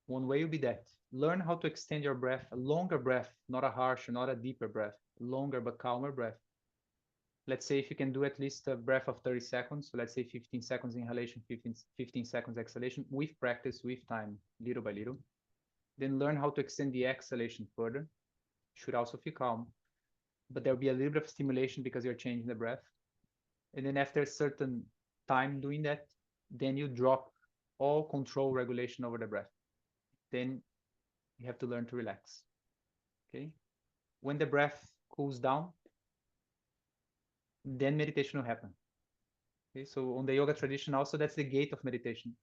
one way would be that. Learn how to extend your breath, a longer breath, not a harsher, not a deeper breath, longer but calmer breath. Let's say if you can do at least a breath of 30 seconds, so let's say 15 seconds inhalation, 15 seconds exhalation, with practice, with time, little by little. Then learn how to extend the exhalation further. Should also feel calm, but there'll be a little bit of stimulation because you're changing the breath. And then after a certain time doing that, then you drop all control regulation over the breath. Then you have to learn to relax. Okay. When the breath cools down, then meditation will happen. Okay. So on the yoga tradition, also that's the gate of meditation.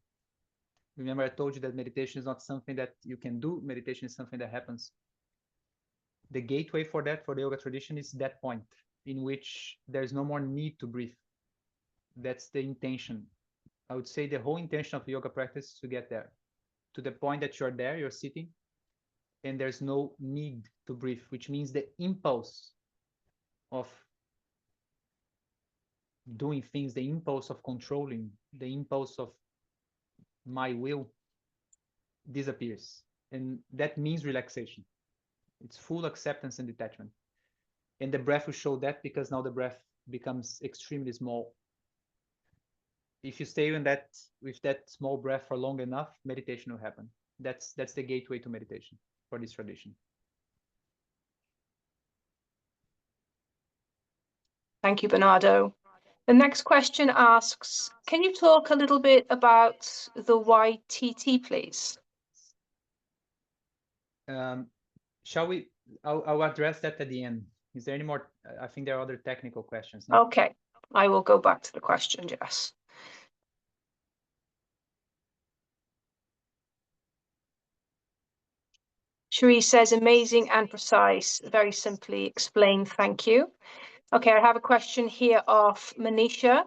Remember, I told you that meditation is not something that you can do. Meditation is something that happens. The gateway for that, for the yoga tradition, is that point in which there's no more need to breathe. That's the intention. I would say the whole intention of yoga practice is to get there, to the point that you're there, you're sitting, and there's no need to breathe, which means the impulse of doing things, the impulse of controlling, the impulse of my will disappears. And that means relaxation. It's full acceptance and detachment. And the breath will show that, because now the breath becomes extremely small. If you stay in that, with that small breath for long enough, meditation will happen. That's the gateway to meditation for this tradition. Thank you, Bernardo. The next question asks, can you talk a little bit about the YTT, please? Shall we? I'll address that at the end. Is there any more? I think there are other technical questions. No? Okay, I will go back to the question, Jess. Cherie says, amazing and precise, very simply explained, thank you. Okay, I have a question here of Manisha.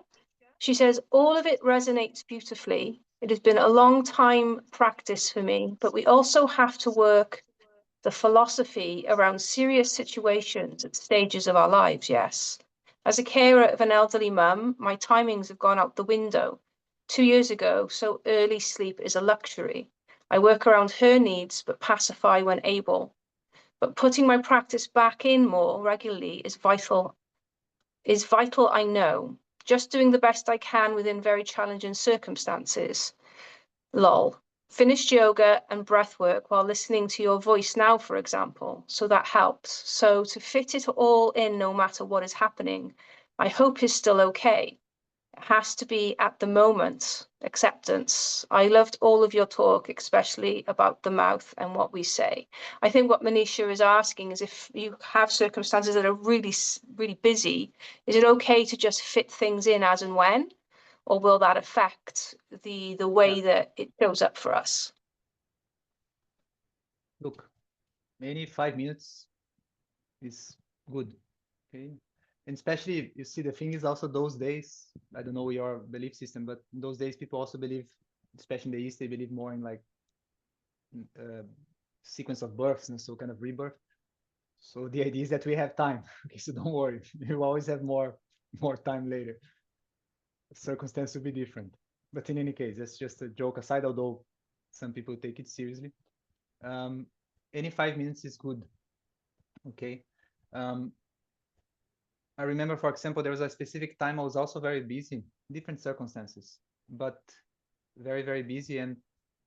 She says, all of it resonates beautifully. It has been a long time practice for me, but we also have to work the philosophy around serious situations at stages of our lives, yes. As a carer of an elderly mum, my timings have gone out the window. 2 years ago, so early sleep is a luxury. I work around her needs, but pacify when able. But putting my practice back in more regularly is vital, I know. Just doing the best I can within very challenging circumstances. Lol. finished yoga and breath work while listening to your voice now, for example. So that helps. So to fit it all in, no matter what is happening, I hope is still okay. It has to be at the moment, acceptance. I loved all of your talk, especially about the mouth and what we say. I think what Manisha is asking is if you have circumstances that are really, really busy, is it okay to just fit things in as and when? Or will that affect the way that it shows up for us? Look, any 5 minutes is good. Okay. And especially, you see, the thing is also those days, I don't know your belief system, but in those days, people also believe, especially in the East, they believe more in like sequence of births and so kind of rebirth. So the idea is that we have time. Okay, so don't worry, you always have more time later. Circumstance will be different. But in any case, that's just a joke aside, although some people take it seriously. Any 5 minutes is good. Okay. I remember, for example, there was a specific time I was also very busy, different circumstances, but very, very busy. And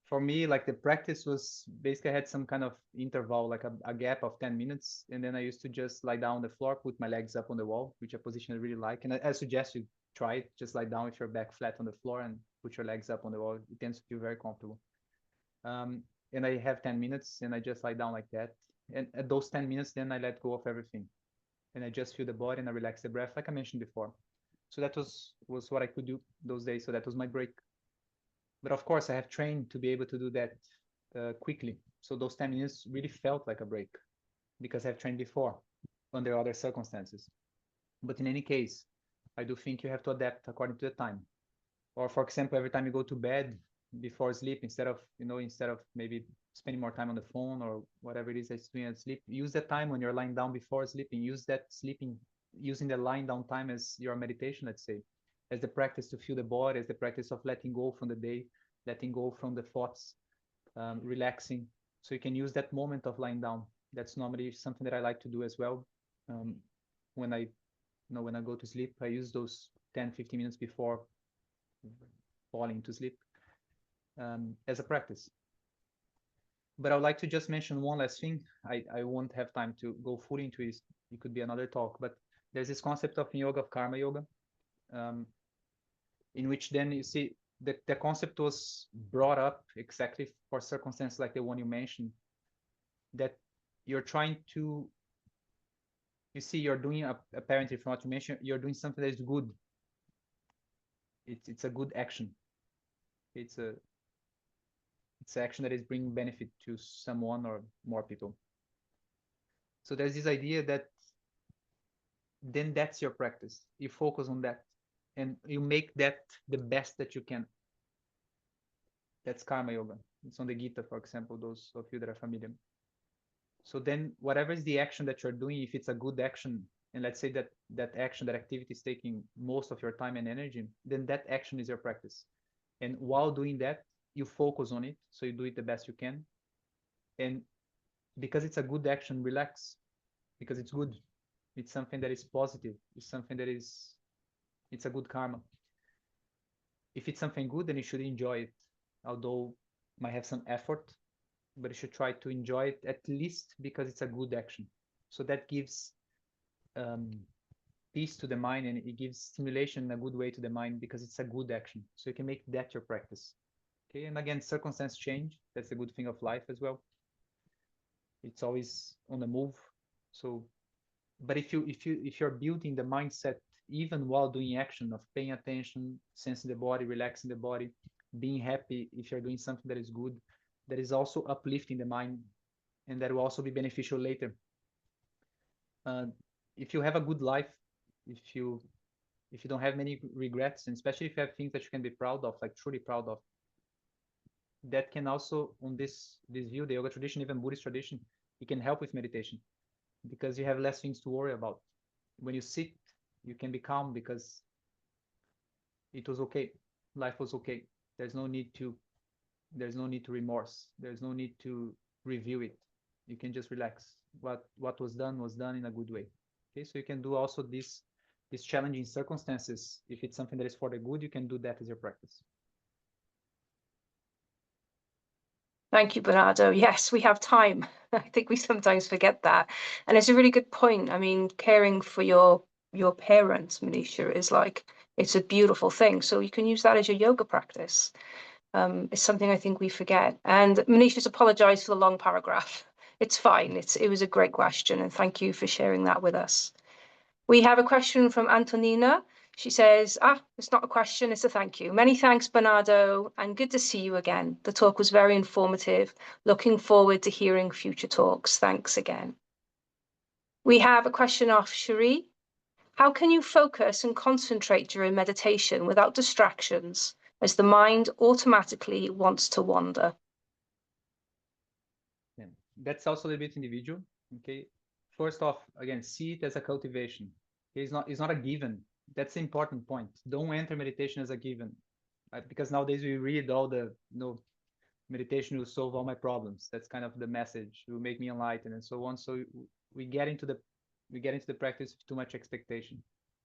for me, like the practice was basically I had some kind of interval, like a gap of 10 minutes. And then I used to just lie down on the floor, put my legs up on the wall, which a position I really like. And I suggest you try it. Just lie down with your back flat on the floor and put your legs up on the wall. It tends to feel very comfortable. And I have 10 minutes and I just lie down like that. And at those 10 minutes, then I let go of everything. And I just feel the body and I relax the breath, like I mentioned before. So that was what I could do those days. So that was my break. But of course, I have trained to be able to do that quickly. So those 10 minutes really felt like a break because I've trained before under other circumstances. But in any case, I do think you have to adapt according to the time. Or for example, every time you go to bed before sleep, instead of maybe spending more time on the phone or whatever it is that's doing at sleep, use that time when you're lying down before sleeping. Use that using the lying down time as your meditation, let's say, as the practice to feel the body, as the practice of letting go from the day, letting go from the thoughts, relaxing. So you can use that moment of lying down. That's normally something that I like to do as well. When I go to sleep, I use those 10-15 minutes before falling to sleep as a practice. But I would like to just mention one last thing. I won't have time to go fully into it. It could be another talk, but there's this concept of yoga, of karma yoga, in which then you see the concept was brought up exactly for circumstances like the one you mentioned, that you're trying to, you see, you're doing, apparently from what you mentioned, you're doing something that is good. It's a good action. It's an action that is bringing benefit to someone or more people. So there's this idea that then that's your practice. You focus on that and you make that the best that you can. That's karma yoga. It's on the Gita, for example, those of you that are familiar. So then whatever is the action that you're doing, if it's a good action, and let's say that action, that activity is taking most of your time and energy, then that action is your practice. And while doing that, you focus on it. So you do it the best you can. And because it's a good action, relax, because it's good. It's something that is positive. It's something that it's a good karma. If it's something good, then you should enjoy it, although it might have some effort, but you should try to enjoy it at least because it's a good action. So that gives peace to the mind, and it gives stimulation in a good way to the mind because it's a good action. So you can make that your practice. Okay, and again, circumstances change. That's the good thing of life as well. It's always on the move. So, but if you're building the mindset even while doing action of paying attention, sensing the body, relaxing the body, being happy if you're doing something that is good, that is also uplifting the mind, and that will also be beneficial later. If you have a good life, if you don't have many regrets, and especially if you have things that you can be proud of, like truly proud of, that can also, on this view, the yoga tradition, even Buddhist tradition, it can help with meditation because you have less things to worry about. When you sit, you can be calm because it was okay. Life was okay. There's no need to remorse. There's no need to review it. You can just relax. What was done in a good way. Okay, so you can do also these challenging circumstances. If it's something that is for the good, you can do that as your practice. Thank you, Bernardo. Yes, we have time. I think we sometimes forget that. And it's a really good point. I mean, caring for your parents, Manisha, is like, it's a beautiful thing. So you can use that as your yoga practice. It's something I think we forget. And Manisha's apologized for the long paragraph. It's fine. It was a great question. And thank you for sharing that with us. We have a question from Antonina. She says, it's not a question, it's a thank you. Many thanks, Bernardo, and good to see you again. The talk was very informative. Looking forward to hearing future talks. Thanks again. We have a question off Cherie. How can you focus and concentrate during meditation without distractions, as the mind automatically wants to wander? Yeah. That's also a little bit individual. Okay. First off, again, see it as a cultivation. Okay? It's not a given. That's the important point. Don't enter meditation as a given. Because nowadays we read all the meditation will solve all my problems. That's kind of the message. It will make me enlightened and so on. So we get into the practice with too much expectation.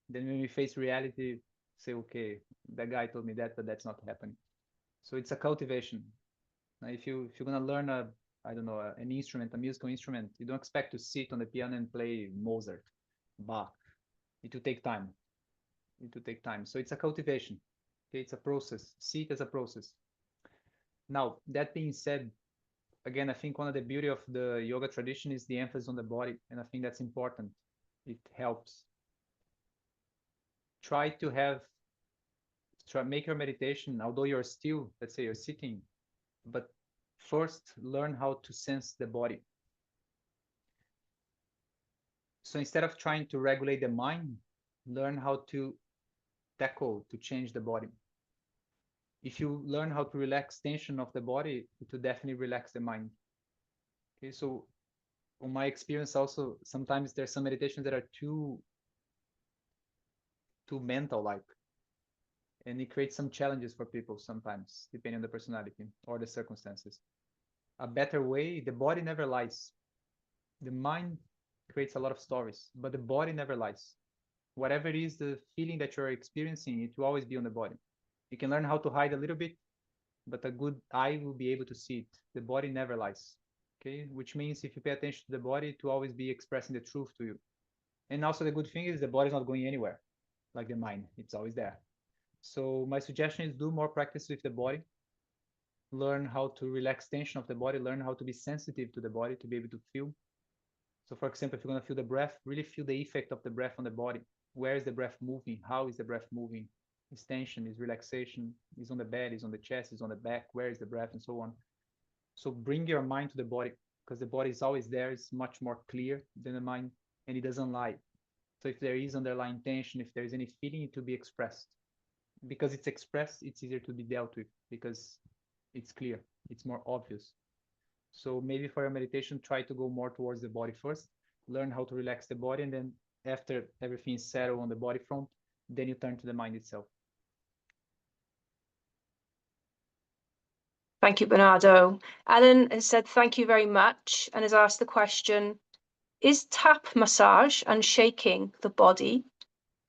Then when we face reality, say, okay, that guy told me that, but that's not happening. So it's a cultivation. If you're gonna learn an instrument, a musical instrument, you don't expect to sit on the piano and play Mozart, Bach. It will take time. So it's a cultivation. Okay, it's a process. See it as a process. Now, that being said, again, I think one of the beauty of the yoga tradition is the emphasis on the body, and I think that's important. It helps. Make your meditation, although you're still, let's say you're sitting, but first learn how to sense the body. So instead of trying to regulate the mind, learn how to change the body. If you learn how to relax tension of the body, it will definitely relax the mind. Okay, so on my experience also, sometimes there's some meditations that are too mental like, and it creates some challenges for people sometimes, depending on the personality or the circumstances. A better way, the body never lies. The mind creates a lot of stories, but the body never lies. Whatever it is, the feeling that you're experiencing, it will always be on the body. You can learn how to hide a little bit, but a good eye will be able to see it. The body never lies. Okay, which means if you pay attention to the body, it will always be expressing the truth to you. And also the good thing is the body is not going anywhere, like the mind. It's always there. So my suggestion is do more practice with the body. Learn how to relax tension of the body. Learn how to be sensitive to the body to be able to feel. So for example, if you're going to feel the breath, really feel the effect of the breath on the body. Where is the breath moving? How is the breath moving? Is tension, is relaxation, is on the bed, is on the chest, is on the back, where is the breath, and so on. So bring your mind to the body, because the body is always there. It's much more clear than the mind, and it doesn't lie. So if there is underlying tension, if there is any feeling, it will be expressed. Because it's expressed, it's easier to be dealt with, because it's clear, it's more obvious. So maybe for your meditation, try to go more towards the body first, learn how to relax the body, and then after everything is settled on the body front, then you turn to the mind itself. Thank you, Bernardo. Alan has said thank you very much and has asked the question, is tap massage and shaking the body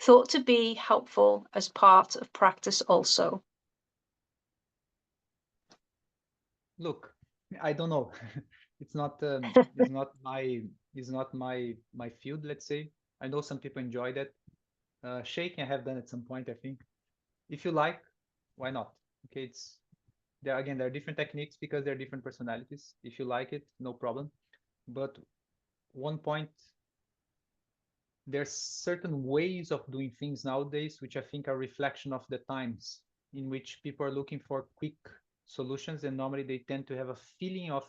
thought to be helpful as part of practice also? Look, I don't know. It's not my field, let's say. I know some people enjoy that. Shaking I have done at some point, I think. If you like, why not? Okay, there are different techniques because there are different personalities. If you like it, no problem. But one point, there's certain ways of doing things nowadays which I think are reflection of the times in which people are looking for quick solutions, and normally they tend to have a feeling of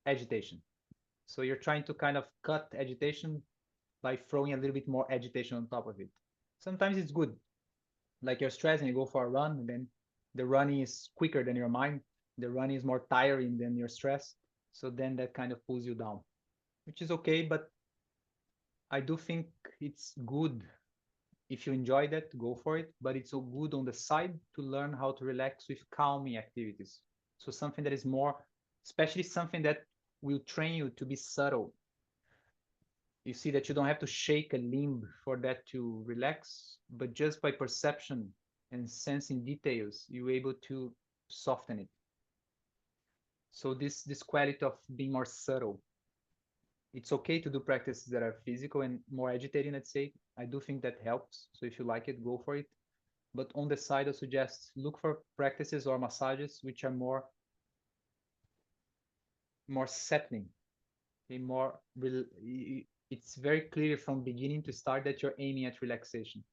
agitation. So you're trying to kind of cut agitation by throwing a little bit more agitation on top of it. Sometimes it's good, like you're stressed and you go for a run, and then the running is quicker than your mind. The running is more tiring than your stress. So then that kind of pulls you down, which is okay. But I do think it's good. If you enjoy that, go for it. But it's so good on the side to learn how to relax with calming activities. So something that is more, especially something that will train you to be subtle. You see that you don't have to shake a limb for that to relax, but just by perception and sensing details, you're able to soften it. So this quality of being more subtle. It's okay to do practices that are physical and more agitating, let's say. I do think that helps. So if you like it, go for it. But on the side, I suggest look for practices or massages which are more settling, okay? It's very clear from beginning to start that you're aiming at relaxation.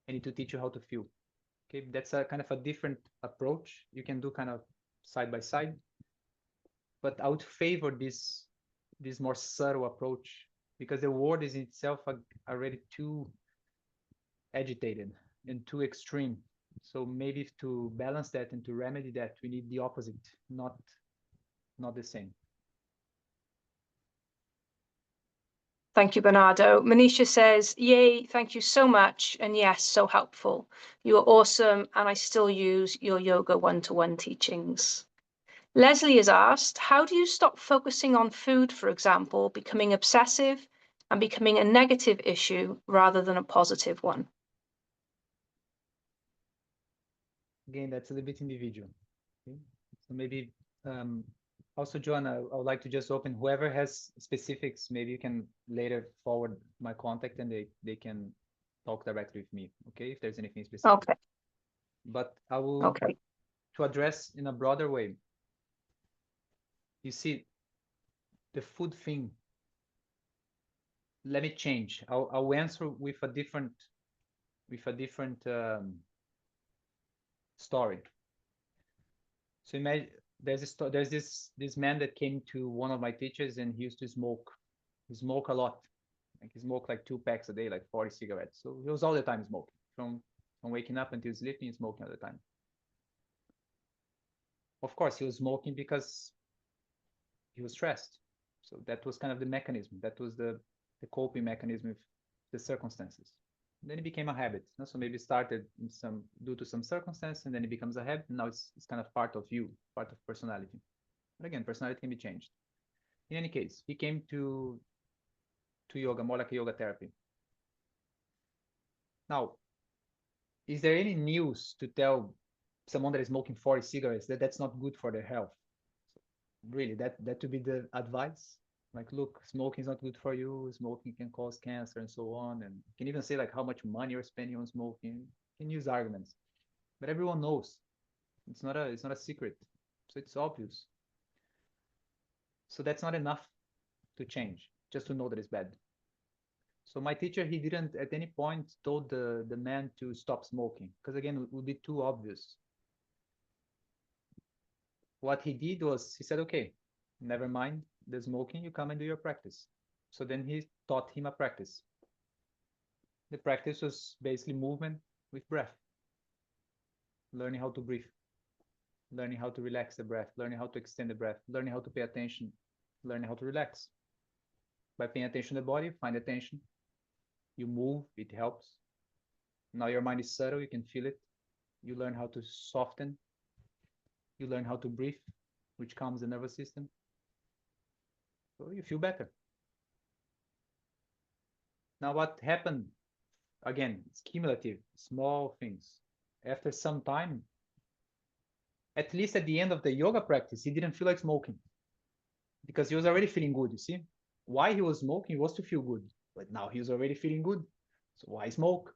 I need to teach you how to feel. Okay, that's a kind of a different approach. You can do kind of side by side, but I would favor this more subtle approach because the word is in itself already too agitated and too extreme. So maybe to balance that and to remedy that, we need the opposite, not the same. Thank you, Bernardo. Manisha says, yay, thank you so much. And yes, so helpful. You are awesome. And I still use your yoga one-to-one teachings. Leslie has asked, how do you stop focusing on food, for example, becoming obsessive and becoming a negative issue rather than a positive one? Again, that's a little bit individual. Okay? So maybe also, John, I would like to just open whoever has specifics, maybe you can later forward my contact and they can talk directly with me, okay, if there's anything specific. Okay. But I will, Okay. to address in a broader way, you see, the food thing, let me change. I'll answer with a different story. So imagine there's this man that came to one of my teachers and he used to smoke. He smoked a lot. Like he smoked like 2 packs a day, like 40 cigarettes. So he was all the time smoking. From waking up until sleeping, smoking all the time. Of course, he was smoking because he was stressed. So that was kind of the mechanism. That was the coping mechanism with the circumstances. And then it became a habit. So maybe it started due to some circumstance, and then it becomes a habit. And now it's kind of part of you, part of personality. But again, personality can be changed. In any case, he came to yoga, more like a yoga therapy. Now, is there any news to tell someone that is smoking 40 cigarettes that that's not good for their health? Really, that would be the advice? Like, look, smoking is not good for you. Smoking can cause cancer and so on. And you can even say like how much money you're spending on smoking. You can use arguments, but everyone knows it's not a secret. So it's obvious. So that's not enough to change, just to know that it's bad. So my teacher, he didn't at any point told the man to stop smoking, because again, it would be too obvious. What he did was he said, okay, never mind the smoking, you come and do your practice. So then he taught him a practice. The practice was basically movement with breath, learning how to breathe, learning how to relax the breath, learning how to extend the breath, learning how to pay attention, learning how to relax. By paying attention to the body, find attention. You move, it helps. Now your mind is subtle, you can feel it. You learn how to soften. You learn how to breathe, which calms the nervous system. So you feel better. Now what happened? Again, it's cumulative, small things. After some time, at least at the end of the yoga practice, he didn't feel like smoking because he was already feeling good, you see? Why he was smoking was to feel good, but now he was already feeling good. So why smoke?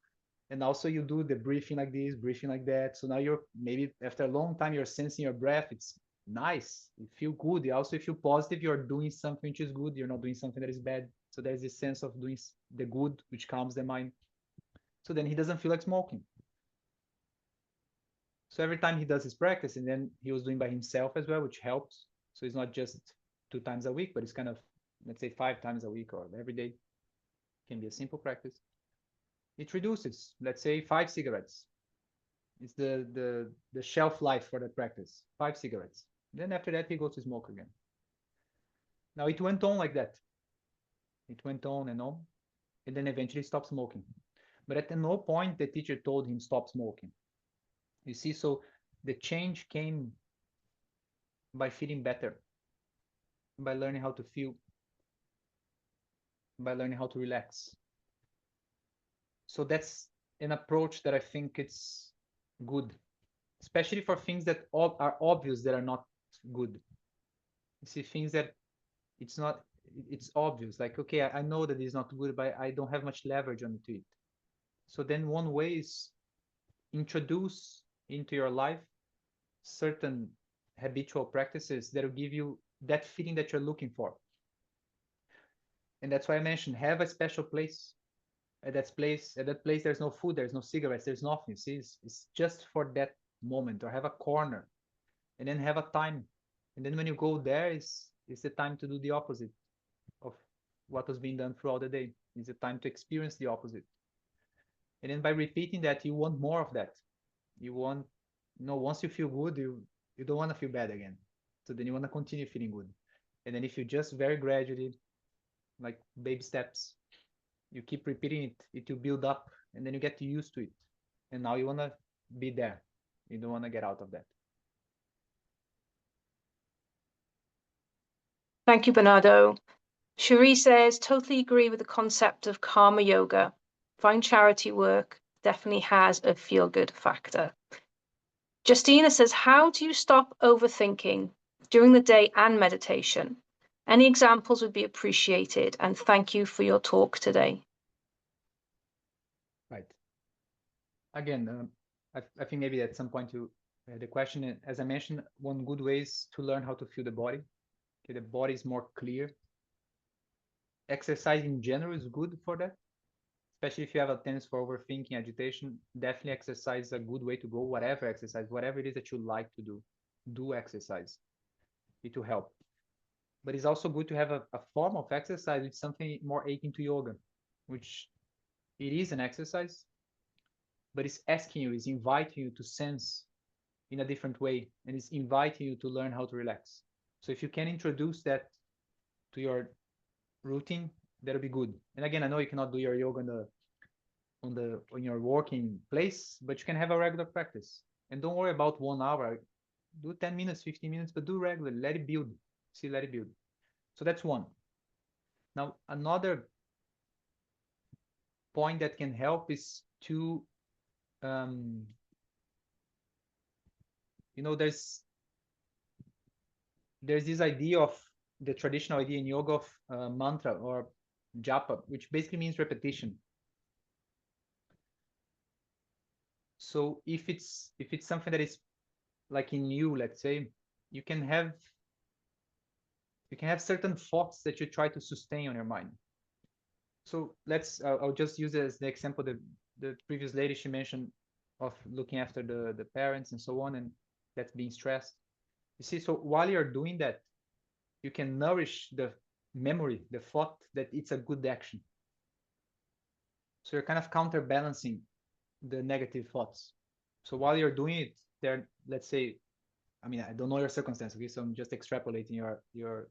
And also you do the breathing like this, breathing like that. So now you're maybe after a long time, you're sensing your breath. It's nice. You feel good. You also feel positive. You're doing something which is good. You're not doing something that is bad. So there's this sense of doing the good, which calms the mind. So then he doesn't feel like smoking. So every time he does his practice, and then he was doing by himself as well, which helps. So it's not just 2 times a week, but it's kind of, let's say 5 times a week or every day. Can be a simple practice. It reduces, let's say 5 cigarettes. It's the shelf life for that practice, 5 cigarettes. Then after that, he goes to smoke again. Now it went on like that. It went on, and then eventually stopped smoking. But at no point the teacher told him stop smoking. You see, so the change came by feeling better, by learning how to feel, by learning how to relax. So that's an approach that I think it's good, especially for things that are obvious that are not good. You see things that it's obvious. Like, okay, I know that it's not good, but I don't have much leverage on it. So then one way is introduce into your life certain habitual practices that will give you that feeling that you're looking for. And that's why I mentioned have a special place. At that place, there's no food, there's no cigarettes, there's nothing. See, it's just for that moment, or have a corner, and then have a time. And then when you go there, is the time to do the opposite of what was being done throughout the day. It's the time to experience the opposite. And then by repeating that, you want more of that. You want, once you feel good, you don't want to feel bad again. So then you want to continue feeling good. And then if you just very gradually, like baby steps, you keep repeating it, it will build up, and then you get used to it. And now you want to be there. You don't want to get out of that. Thank you, Bernardo. Cherie says, totally agree with the concept of karma yoga. Find charity work definitely has a feel-good factor. Justina says, how do you stop overthinking during the day and meditation? Any examples would be appreciated, and thank you for your talk today. Right. Again, I think maybe at some point the question, as I mentioned, one good way is to learn how to feel the body. Okay, the body is more clear. Exercise in general is good for that, especially if you have a tendency for overthinking, agitation. Definitely exercise is a good way to go. Whatever exercise, whatever it is that you like to do exercise. It will help. But it's also good to have a form of exercise with something more akin to yoga, which it is an exercise, but it's asking you, it's inviting you to sense in a different way, and it's inviting you to learn how to relax. So if you can introduce that to your routine, that'll be good. And again, I know you cannot do your yoga on your working place, but you can have a regular practice. And don't worry about 1 hour. Do 10 minutes, 15 minutes, but do regularly. Let it build. See, let it build. So that's one. Now, another point that can help is to, there's this idea of the traditional idea in yoga of mantra or japa, which basically means repetition. So if it's something that is like in you, let's say, you can have certain thoughts that you try to sustain on your mind. So I'll just use it as the example the previous lady, she mentioned of looking after the parents and so on, and that's being stressed. You see, so while you're doing that, you can nourish the memory, the thought that it's a good action. So you're kind of counterbalancing the negative thoughts. So while you're doing it, there, let's say, I mean, I don't know your circumstance, okay? So I'm just extrapolating your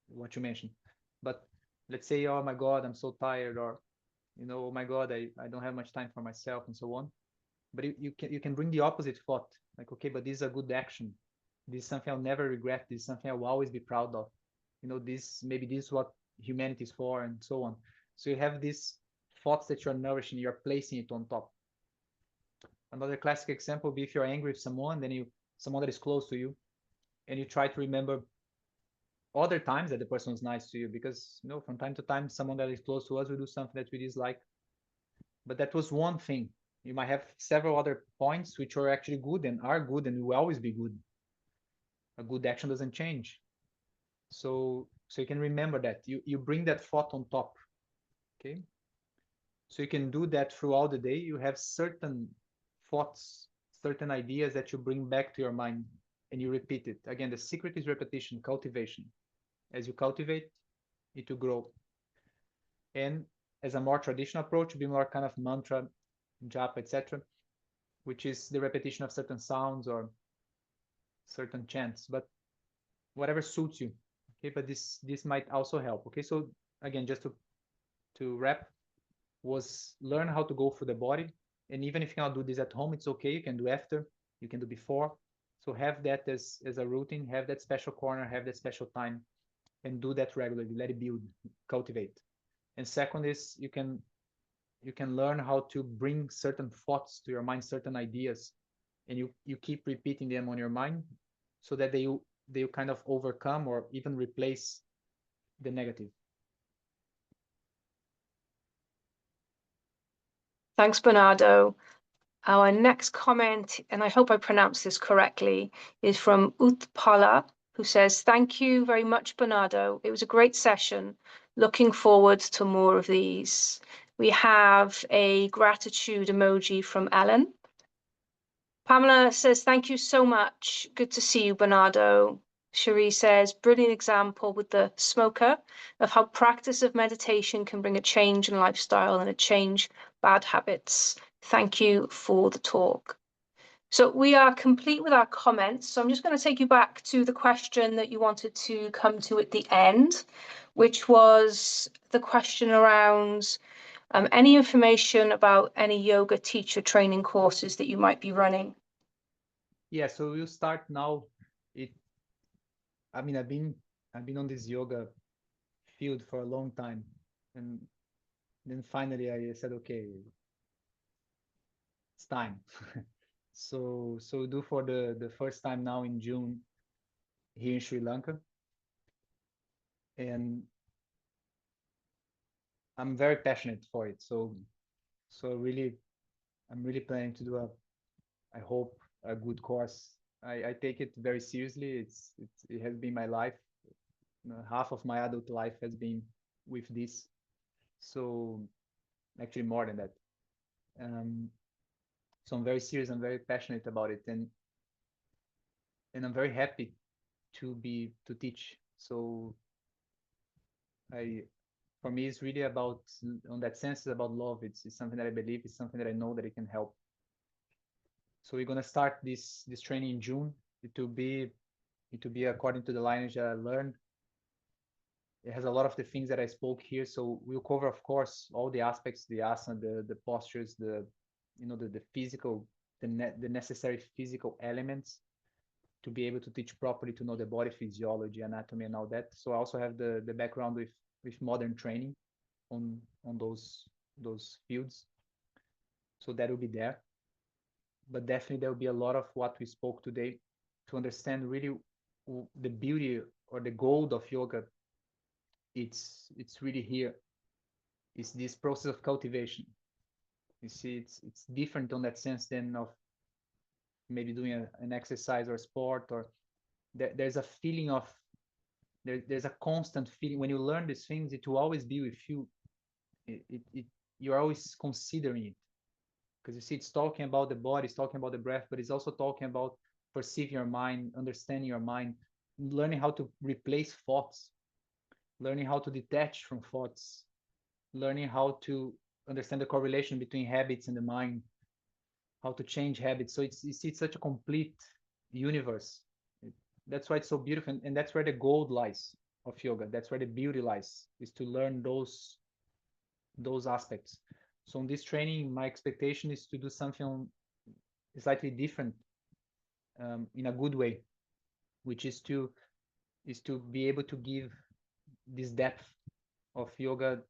what you mentioned. But let's say, oh my God, I'm so tired, or oh my God, I don't have much time for myself, and so on. But you can bring the opposite thought, like, okay, but this is a good action. This is something I'll never regret. This is something I will always be proud of. This is what humanity is for, and so on. So you have these thoughts that you're nourishing, you're placing it on top. Another classic example would be if you're angry with someone, then someone that is close to you, and you try to remember other times that the person was nice to you, because from time to time someone that is close to us will do something that we dislike. But that was one thing. You might have several other points which are actually good and are good and will always be good. A good action doesn't change. So you can remember that. You bring that thought on top. Okay. So you can do that throughout the day. You have certain thoughts, certain ideas that you bring back to your mind, and you repeat it. Again, the secret is repetition, cultivation. As you cultivate, it will grow. And as a more traditional approach, be more kind of mantra, japa, etc., which is the repetition of certain sounds or certain chants, but whatever suits you. Okay, but this might also help. Okay, so again, just to wrap, was learn how to go through the body. And even if you cannot do this at home, it's okay. You can do after, you can do before. So have that as a routine, have that special corner, have that special time, and do that regularly. Let it build, cultivate. And second is you can learn how to bring certain thoughts to your mind, certain ideas, and you keep repeating them on your mind, so that they kind of overcome or even replace the negative. Thanks, Bernardo. Our next comment, and I hope I pronounced this correctly, is from Utpala, who says, "Thank you very much, Bernardo. It was a great session. Looking forward to more of these." We have a gratitude emoji from Ellen. Pamela says, "Thank you so much. Good to see you, Bernardo." Cherie says, "Brilliant example with the smoker of how practice of meditation can bring a change in lifestyle and a change bad habits. Thank you for the talk." So we are complete with our comments. So I'm just going to take you back to the question that you wanted to come to at the end, which was the question around any information about any yoga teacher training courses that you might be running. Yeah, so we'll start now. I mean, I've been on this yoga field for a long time, and then finally I said, okay, it's time. So do for the first time now in June here in Sri Lanka, and I'm very passionate for it. So really, I'm really planning to do I hope a good course. I take it very seriously. It has been my life. Half of my adult life has been with this. So actually more than that. Um, so I'm very serious. I'm very passionate about it, and I'm very happy to teach. So I for me it's really about, on that sense, it's about love. It's something that I believe. It's something that I know that it can help. So we're gonna start this training in June. It will be according to the lineage that I learned. It has a lot of the things that I spoke here. So we'll cover, of course, all the aspects, the asana, the postures, the physical, the necessary physical elements to be able to teach properly, to know the body physiology, anatomy, and all that. So I also have the background with modern training on those fields. So that will be there. But definitely there will be a lot of what we spoke today to understand really the beauty or the gold of yoga. It's really here. It's this process of cultivation. You see, it's different on that sense than of maybe doing an exercise or sport, or there's a feeling of there's a constant feeling when you learn these things. It will always be with you. You're always considering it, because you see, it's talking about the body, it's talking about the breath, but it's also talking about perceiving your mind, understanding your mind, learning how to replace thoughts, learning how to detach from thoughts, learning how to understand the correlation between habits and the mind, how to change habits. So it's such a complete universe. That's why it's so beautiful, and that's where the gold lies of yoga. That's where the beauty lies, is to learn those aspects. So in this training, my expectation is to do something slightly different, in a good way, which is to be able to give this depth of yoga,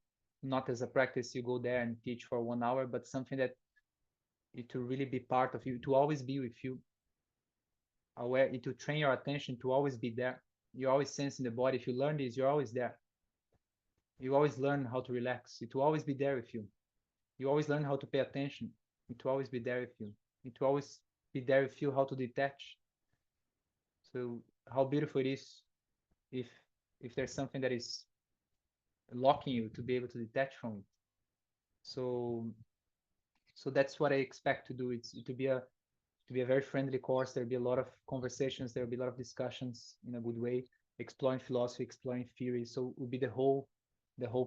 not as a practice you go there and teach for 1 hour, but something that it will really be part of you, to always be with you, aware, it to train your attention to always be there. You always sense in the body. If you learn this, you're always there. You always learn how to relax. It will always be there with you. You always learn how to pay attention. It will always be there with you. It will always be there with you, how to detach. So how beautiful it is if there's something that is locking you to be able to detach from it. So that's what I expect to do. It's to be a very friendly course. There'll be a lot of conversations. There'll be a lot of discussions in a good way, exploring philosophy, exploring theory. So it will be the whole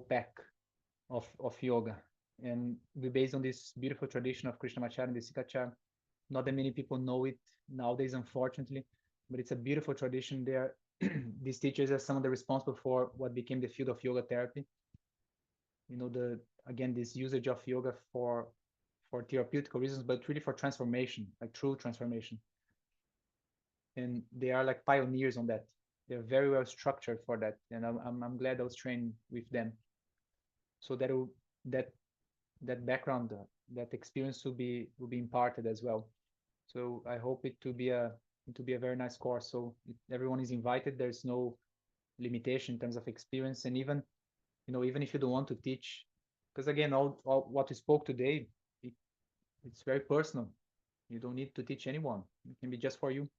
pack of yoga, and we based on this beautiful tradition of Krishnamacharya and the Sikachar. Not that many people know it nowadays, unfortunately, but it's a beautiful tradition. There, these teachers are some of the responsible for what became the field of yoga therapy. Again, this usage of yoga for therapeutic reasons, but really for transformation, like true transformation. And they are like pioneers on that. They're very well structured for that, and I'm glad I was trained with them. So that background, that experience will be imparted as well. So I hope it to be a to be a very nice course. So everyone is invited. There's no limitation in terms of experience, and even even if you don't want to teach, because again, all what we spoke today, it's very personal. You don't need to teach anyone. It can be just for you.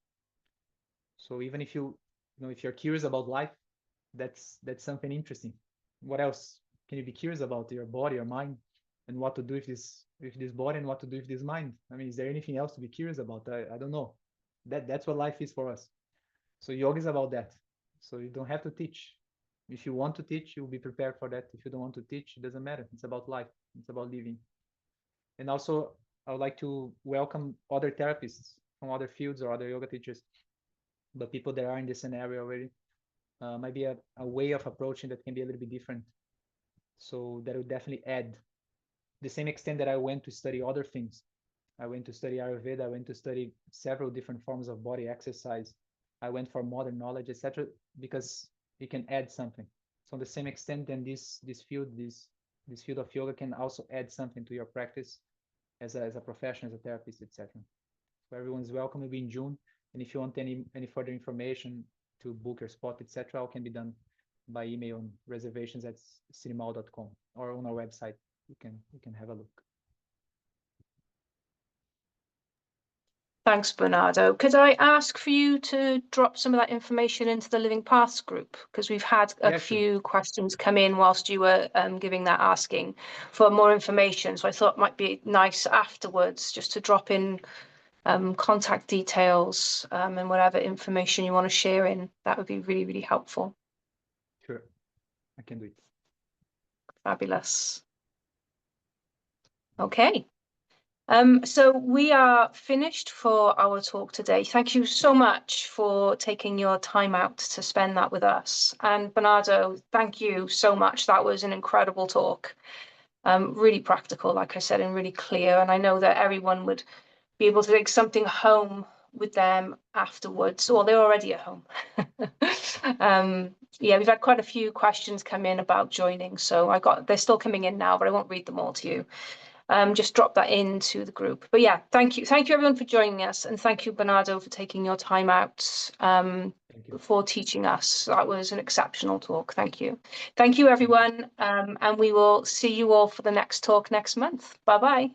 So even if if you're curious about life, that's something interesting. What else can you be curious about? Your body, your mind, and what to do with this body and what to do with this mind. I mean, is there anything else to be curious about? I don't know. That's what life is for us. So yoga is about that. So you don't have to teach. If you want to teach, you'll be prepared for that. If you don't want to teach, it doesn't matter. It's about life. It's about living. And also, I would like to welcome other therapists from other fields or other yoga teachers, but people that are in this scenario already. Might be a way of approaching that can be a little bit different. So that will definitely add. The same extent that I went to study other things. I went to study Ayurveda. I went to study several different forms of body exercise. I went for modern knowledge, etc., because it can add something. So, the same extent, then this field of yoga can also add something to your practice as a professional, as a therapist, etc. So everyone is welcome. It'll be in June, and if you want any further information to book your spot, etc., all can be done by email on reservations@cinemal.com or on our website. You can have a look. Thanks, Bernardo. Could I ask for you to drop some of that information into the Living Paths group? Because we've had a few questions come in whilst you were giving that, asking for more information. So I thought it might be nice afterwards just to drop in contact details and whatever information you want to share in. That would be really, really helpful. Sure, I can do it. Fabulous. Okay. So we are finished for our talk today. Thank you so much for taking your time out to spend that with us. And Bernardo, thank you so much. That was an incredible talk. Really practical, like I said, and really clear. And I know that everyone would be able to take something home with them afterwards, or they're already at home. Yeah, we've had quite a few questions come in about joining. So they're still coming in now, but I won't read them all to you. Just drop that into the group. But yeah, thank you everyone for joining us, and thank you, Bernardo, for taking your time out for teaching us. That was an exceptional talk. Thank you everyone, and we will see you all for the next talk next month. Bye bye.